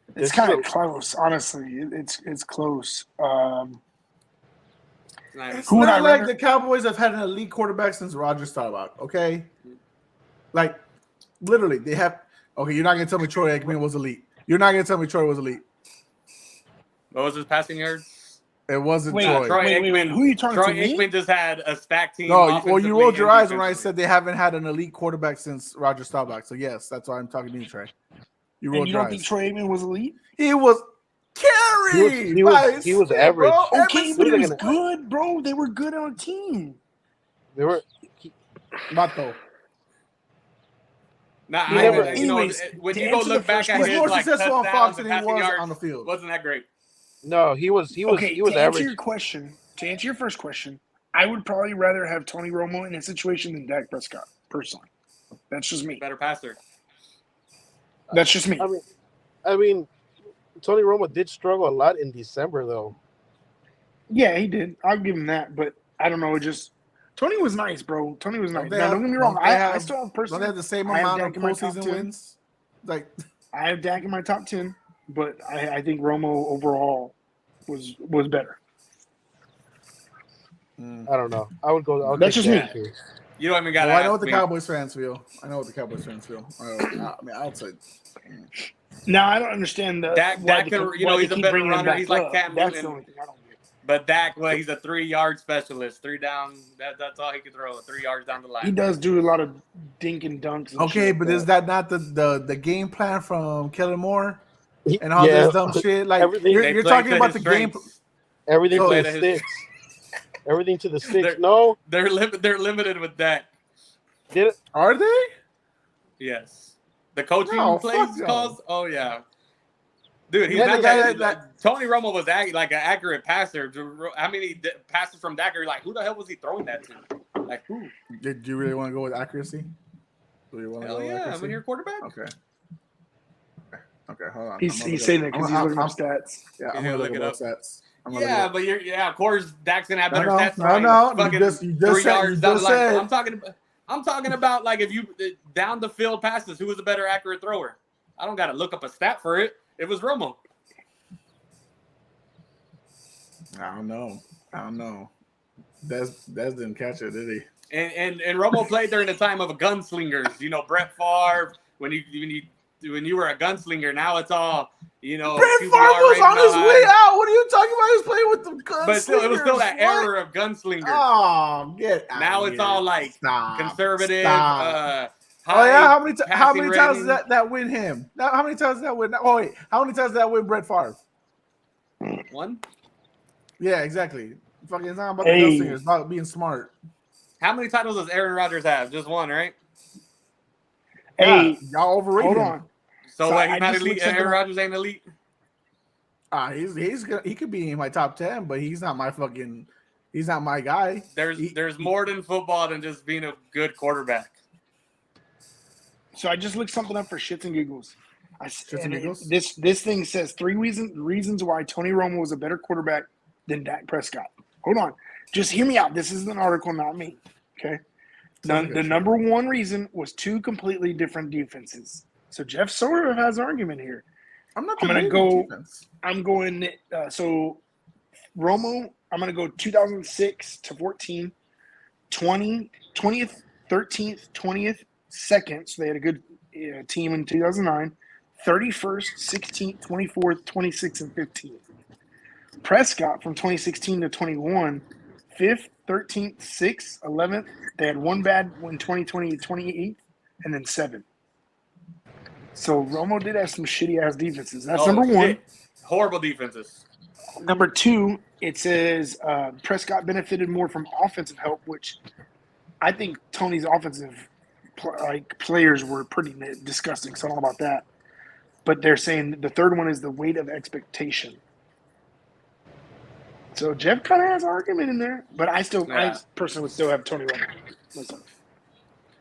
It's It's kind true. of close, honestly. It's close. it's not even It's Who would not I like rather- the Cowboys have had an elite quarterback since Roger Staubach, okay? Like, literally, they have. Okay, you're not gonna tell me Troy Aikman was elite. You're not gonna tell me Troy was elite. what was his passing yards? It wasn't Wait, Troy. Troy wait, Aikman. who are you talking Troy to? Me? Aikman just had a stacked team. No, well, you offensively rolled your and eyes when I defensively. said they haven't had an elite quarterback since Roger Staubach. So yes, that's why I'm talking to you, Trey. You And rolled you your don't think eyes. Troy Aikman was elite? He was carried. He was average. Bro. Okay, Emerson but he What are was they gonna- good, bro. They were good on a team. They were. Mato. Nah, He never- anyways, when to you go answer look the back first at He was his more like successful on touchdowns Fox and than he passing was yards, on the field. wasn't that great? No, he was Okay, to answer your average. question, to answer your first question, I would probably rather have Tony Romo in a situation than Dak Prescott, personally. That's just me. Better passer. That's just me. I mean, Tony Romo did struggle a lot in December though. Yeah, he did. I'll give him that, but I don't know. It just Tony was nice, bro. Tony was nice. they Now, have- don't get me wrong. don't they I have- still have Don't personally. they have the same I have amount of Dak in my top postseason 10. wins? Like, I have Dak in my top 10, but I think Romo overall was better. I don't know. I would go. That's just me. Too. You don't even got to well, I ask know what the me. Cowboys fans feel. I mean, outside. Now I don't understand the Dak why can- they you know, why they he's a keep better bringing him runner. back He's like up. Cam That's the Newton. only thing I don't get. But Dak, well, he's a 3-yard specialist. 3 down. That's all he can throw. 3 yards down the line. He does do a lot of dink and dunks. And Okay, shit but like is that not the game plan from Kellen Moore He- and all yeah, this dumb shit? Like, Everything- you're, They you're play talking to about the his game. strengths. everything So- to Play the to his- sticks. Everything to the sticks. They're- No, They're limited with Dak. did it? Are they? Yes. The coaching No, plays fuck no. calls. Oh yeah. Dude, he's Yeah, not the guy that, that- Tony Romo was like an accurate passer. How many passes from Dak are you like, who the hell was he throwing that to? Like who? Did you really want to go with accuracy? Do you want to Hell go with yeah, accuracy? when you're a quarterback. Okay. Okay, hold on. He's saying that because he's looking up stats. Yeah, He's I'm gonna gonna look it up up. stats. Yeah, but of course, Dak's gonna have better No, stats. no, than no. fucking You just 3 said- yards you down the just line. said- I'm talking about like if you down the field passes, who was a better accurate thrower? I don't gotta look up a stat for it. It was Romo. I don't know. Des didn't catch it, did he? And Romo played during the time of a gunslingers. You know, Brett Favre. When you were a gunslinger, now it's all Brett QBR Favre was rating on his high. way out. What are you talking about? He was playing with the gunslingers. But still, it was still that What? era of gunslingers. Oh, get out Now of it's here. all like Stop. conservative. Stop. High Yeah, how many passing times rating. does that win him? How many times does that win? Oh wait, how many times does that win Brett Favre? One. Yeah, exactly. Fucking, it's not about the Hey. gunslingers, it's about being smart. How many titles does Aaron Rodgers have? Just one, right? Hey, Yeah, y'all overrated hold him. on. So So what, I he's not just elite. looked something Aaron up. Rodgers ain't elite. He could be in my top 10, but he's not my guy. There's more than football than just being a good quarterback. So I just looked something up for shits and giggles. Shits and giggles? This thing says 3 reasons why Tony Romo was a better quarterback than Dak Prescott. Hold on. Just hear me out. This is an article, not me. Okay. The number one reason was 2 completely different defenses. So Jeff sort of has an argument here. I'm not I'm gonna debating go- defense. I'm going so Romo, I'm going to go 2006 to 14, 20th, 13th, 20th, 2nd. So they had a good team in 2009. 31st, 16th, 24th, 26th, and 15th. Prescott from 2016 to 21, 5th, 13th, 6th, 11th. They had one bad in 2020, 28th, and then 7th. So Romo did have some shitty ass defenses. That's number one. Shit. Horrible defenses. Number 2, it says Prescott benefited more from offensive help, which I think Tony's offensive players were pretty disgusting. So I don't know about that. But they're saying the third one is the weight of expectation. So Jeff kind of has an argument in there, but I personally would still have Tony Romo myself.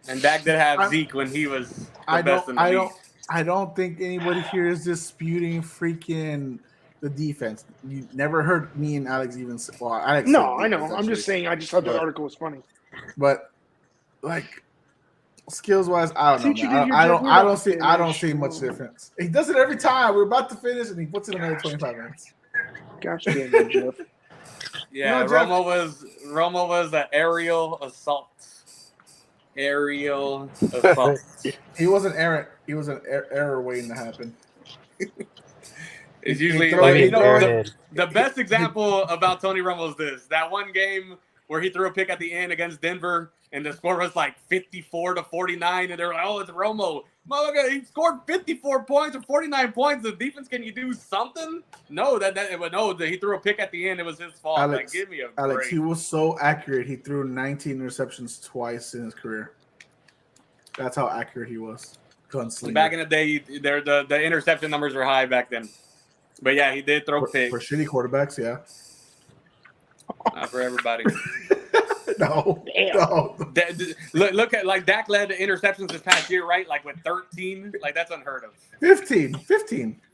And Dak did have I'm- Zeke when he was the best in the league. I don't think anybody here is disputing freaking the defense. You never heard me and Alex even say, well, Alex No, said I know. defense, I'm just actually. saying. I just thought that But- article was funny. But like skills wise, I See don't what you know. did here, I Jeff? don't We're I about don't to see I don't finish. see much difference. He does it every time. We're about to finish and he puts in another 25 minutes. Gosh damn it, Jeff. Yeah, You know, Jeff- Romo was the aerial assault. Aerial assault. He wasn't errant. He was an error waiting to happen. It's He usually throw- like he you know throw- the best example about Tony Romo is this. That one game where he threw a pick at the end against Denver and the score was like 54-49 and they're like, oh, it's Romo. Motherfucker, he scored 54 points or 49 points. The defense, can you do something? No, he threw a pick at the end. It was his fault. Alex, like, give me a Alex, break. he was so accurate. He threw 19 interceptions twice in his career. That's how accurate he was. Gunslinger. Back in the day, the interception numbers were high back then. But yeah, he did throw for picks. shitty quarterbacks, yeah. Not for everybody. No. Look at like Dak led the interceptions this past year, right? Like with 13, like that's unheard of. 15.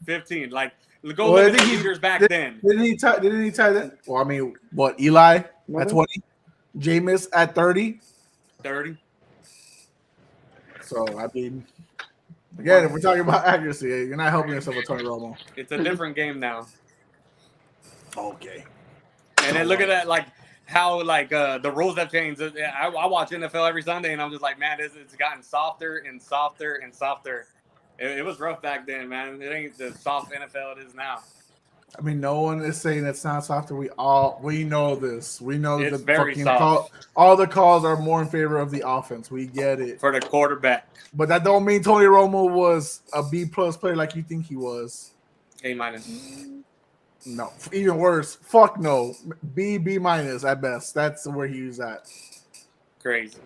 15, like go Well, look I at the think he- leaders back then. Didn't he tie that? Well, I mean, what, Eli No. at 20? Jameis at 30? 30. So, I mean, again, if we're talking about accuracy, you're not helping yourself with Tony Romo. It's a different game now. Okay. And then look at that, like how like the rules have changed. I watch NFL every Sunday, and I'm just like, man, it's gotten softer and softer and softer. It was rough back then, man. It ain't the soft NFL it is now. I mean, no one is saying it's not softer. We know this. We know It's the very fucking soft. all the calls are more in favor of the offense. We get it. For the quarterback. But that don't mean Tony Romo was a B+ player like you think he was. A minus. No, even worse. Fuck no. B- at best. That's where he was at. Crazy.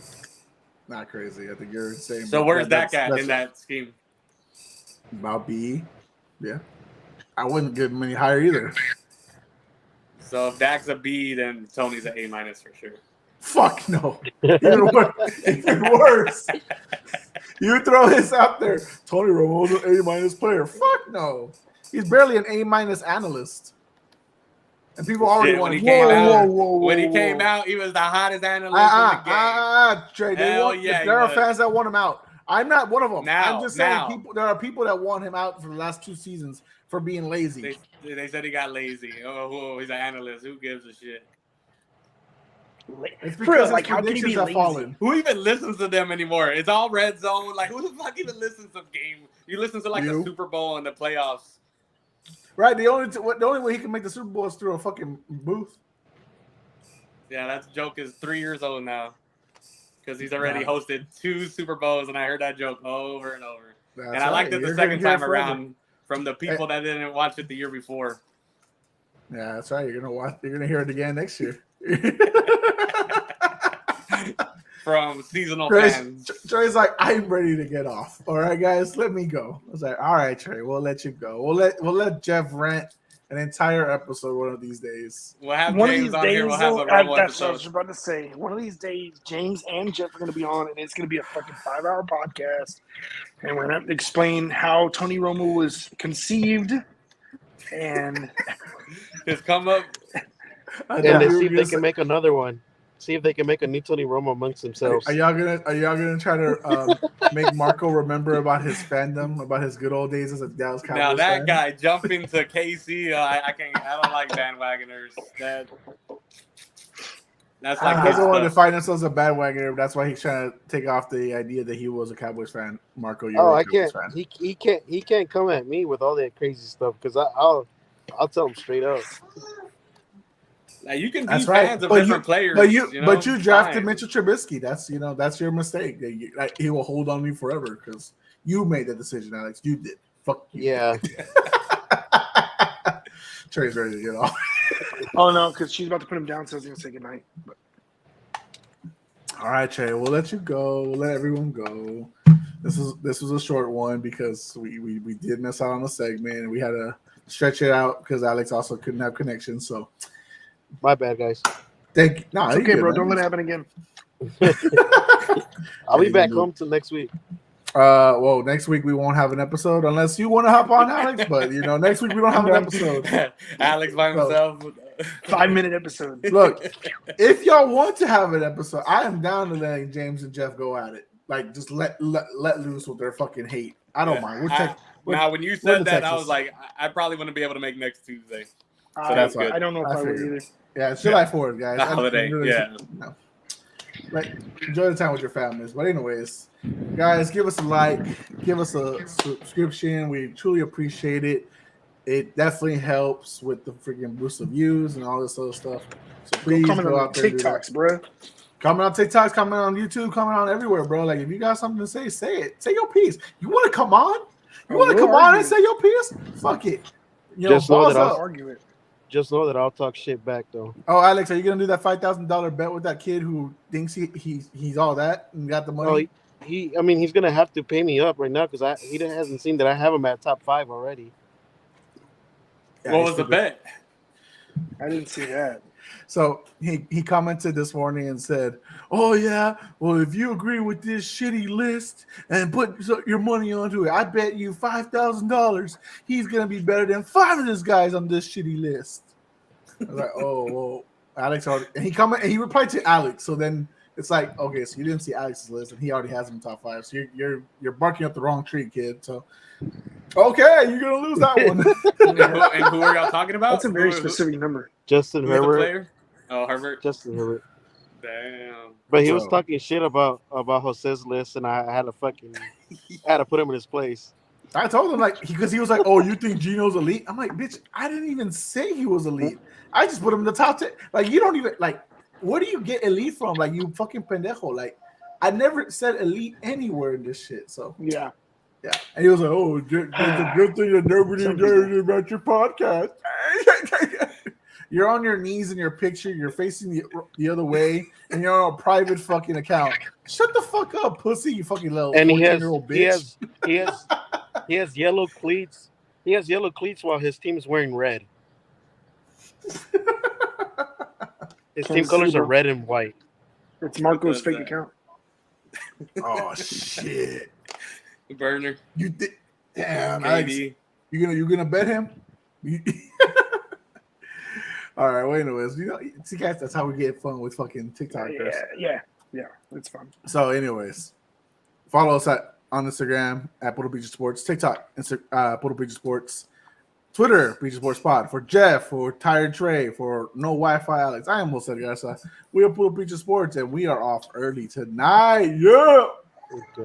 Not crazy. I think you're insane. So but where's that's- Dak at that's in that scheme? About B. Yeah. I wouldn't give him any higher either. So if Dak's a B, then Tony's an A minus for sure. Fuck no. Even worse. Even worse. You throw this out there. Tony Romo's an A- player. Fuck no. He's barely an A- analyst. And people already Shit, want when to he came out, whoa, when he whoa, came whoa. out, he was the hottest analyst in the game. Trey. Hell yeah, he there are was. fans that want him out. I'm not one of them. I'm just saying Now. there are people that want him out for the last 2 seasons for being lazy. They said he got lazy. Oh, he's an analyst. Who gives a shit? It's For because real, his how can he predictions be have lazy? fallen. Who even listens to them anymore? It's all red zone. Like, who the fuck even listens to game? You listen to like the Super Bowl and the playoffs. Right. The only way he can make the Super Bowl is through a fucking booth. Yeah, that joke is 3 years old now. Because he's already hosted 2 Super Bowls, and I heard that joke over and over. That's and I liked it the You're second gonna hear time around from the people that didn't watch it the year before. Yeah, that's right. You're gonna hear it again next year. From seasonal fans. Trey's like, I'm ready to get off. All right, guys, let me go. I was like, all right, Trey, we'll let you go. We'll let Jeff rant an entire episode one of these days. We'll have One James of these on days, here. We'll have a though, Rumble that's what I episode. was about to say. One of these days, James and Jeff are going to be on, and it's going to be a fucking 5-hour podcast, and we're going to explain how Tony Romo was conceived, and Just come up. And then see if they can make another one. See if they can make a new Tony Romo amongst themselves. Are y'all gonna try to make Marco remember about his fandom, about his good old days as a Dallas Cowboys Now that fan? guy jumping to KC, I don't like bandwagoners. That's like He doesn't want to define himself as a bandwagoner. That's why he's trying to take off the idea that he was a Cowboys fan. Marco, you're a Cowboys fan. He can't come at me with all that crazy stuff because I'll tell him straight up. Now you can be That's right. fans of different players. But you drafted fine. Mitchell Trubisky. That's your mistake. He will hold on you forever because you made that decision, Alex. You did. Fuck you. Yeah. Trey's ready to get off. oh no, because she's about to put him down, so I was going to say goodnight. But All right, Trey. We'll let you go. We'll let everyone go. This was a short one because we did miss out on a segment and we had to stretch it out because Alex also couldn't have connection. So my bad, guys. Thank you. No, it's okay, bro. Don't let it happen again. I'll be back home till next week. Well, next week we won't have an episode unless you want to hop on, Alex. But next week we don't have an episode. Alex by himself. 5-minute episode. Look, if y'all want to have an episode, I am down to letting James and Jeff go at it. Like, just let loose with their fucking hate. I don't mind. Now, when you said that, I was like, I probably wouldn't be able to make next Tuesday. So that's good. I don't know if I would either. Yeah, it's July 4th, guys. The holiday, yeah. Like, enjoy the time with your families. But anyways, guys, give us a like, give us a subscription. We truly appreciate it. It definitely helps with the freaking boost of views and all this other stuff. So please go out there. TikToks, bro. Comment on TikToks, comment on YouTube, comment on everywhere, bro. Like, if you got something to say, say it. Say your piece. You want to come on? You want to come on and say your piece? Fuck it. Just know that I'll argue it. Just know that I'll talk shit back, though. Oh, Alex, are you gonna do that $5,000 bet with that kid who thinks he's all that and got the money? Oh, he's gonna have to pay me up right now because he hasn't seen that I have him at top 5 already. Yeah, what was the bet? I didn't see that. So he commented this morning and said, "Oh yeah, well if you agree with this shitty list and put your money onto it, I bet you $5,000 he's gonna be better than 5 of these guys on this shitty list." I was like, "Oh well, Alex already." And he replied to Alex. So then it's like, okay, so you didn't see Alex's list and he already has him top 5. So you're barking up the wrong tree, kid. So okay, you're gonna lose that one. And who are y'all talking about? That's a very specific number. Justin Who's the Herbert. player? Oh, Herbert. Justin Herbert. Damn. But he was talking shit about Jose's list, and I had to put him in his place. I told him because he was like, "Oh, you think Gino's elite?" I'm like, "Bitch, I didn't even say he was elite. I just put him in the top 10." Like, you don't even where do you get elite from? Like, you fucking pendejo. Like, I never said elite anywhere in this shit. So yeah. And he was like, "Oh, it's a good thing that nobody knows about your podcast." You're on your knees in your picture. You're facing the other way, and you're on a private fucking account. Shut the fuck up, pussy! You fucking little 14-year-old bitch. He has yellow cleats. He has yellow cleats while his team is wearing red. His team colors are red and white. It's Marco's fake account. Oh shit! Burner. You did. Damn, Alex. KD. You gonna bet him? All right. Well, anyways, see, guys, that's how we get fun with fucking TikTokers. Yeah. It's fun. So, anyways, follow us on Instagram at Puro Pinche Sports, TikTok, Puro Pinche Sports, Twitter, Pinche Sports Pod. For Jeff, for Tired Trey, for No Wi-Fi Alex, I almost said Garza. We are Puro Pinche Sports, and we are off early tonight. Yeah.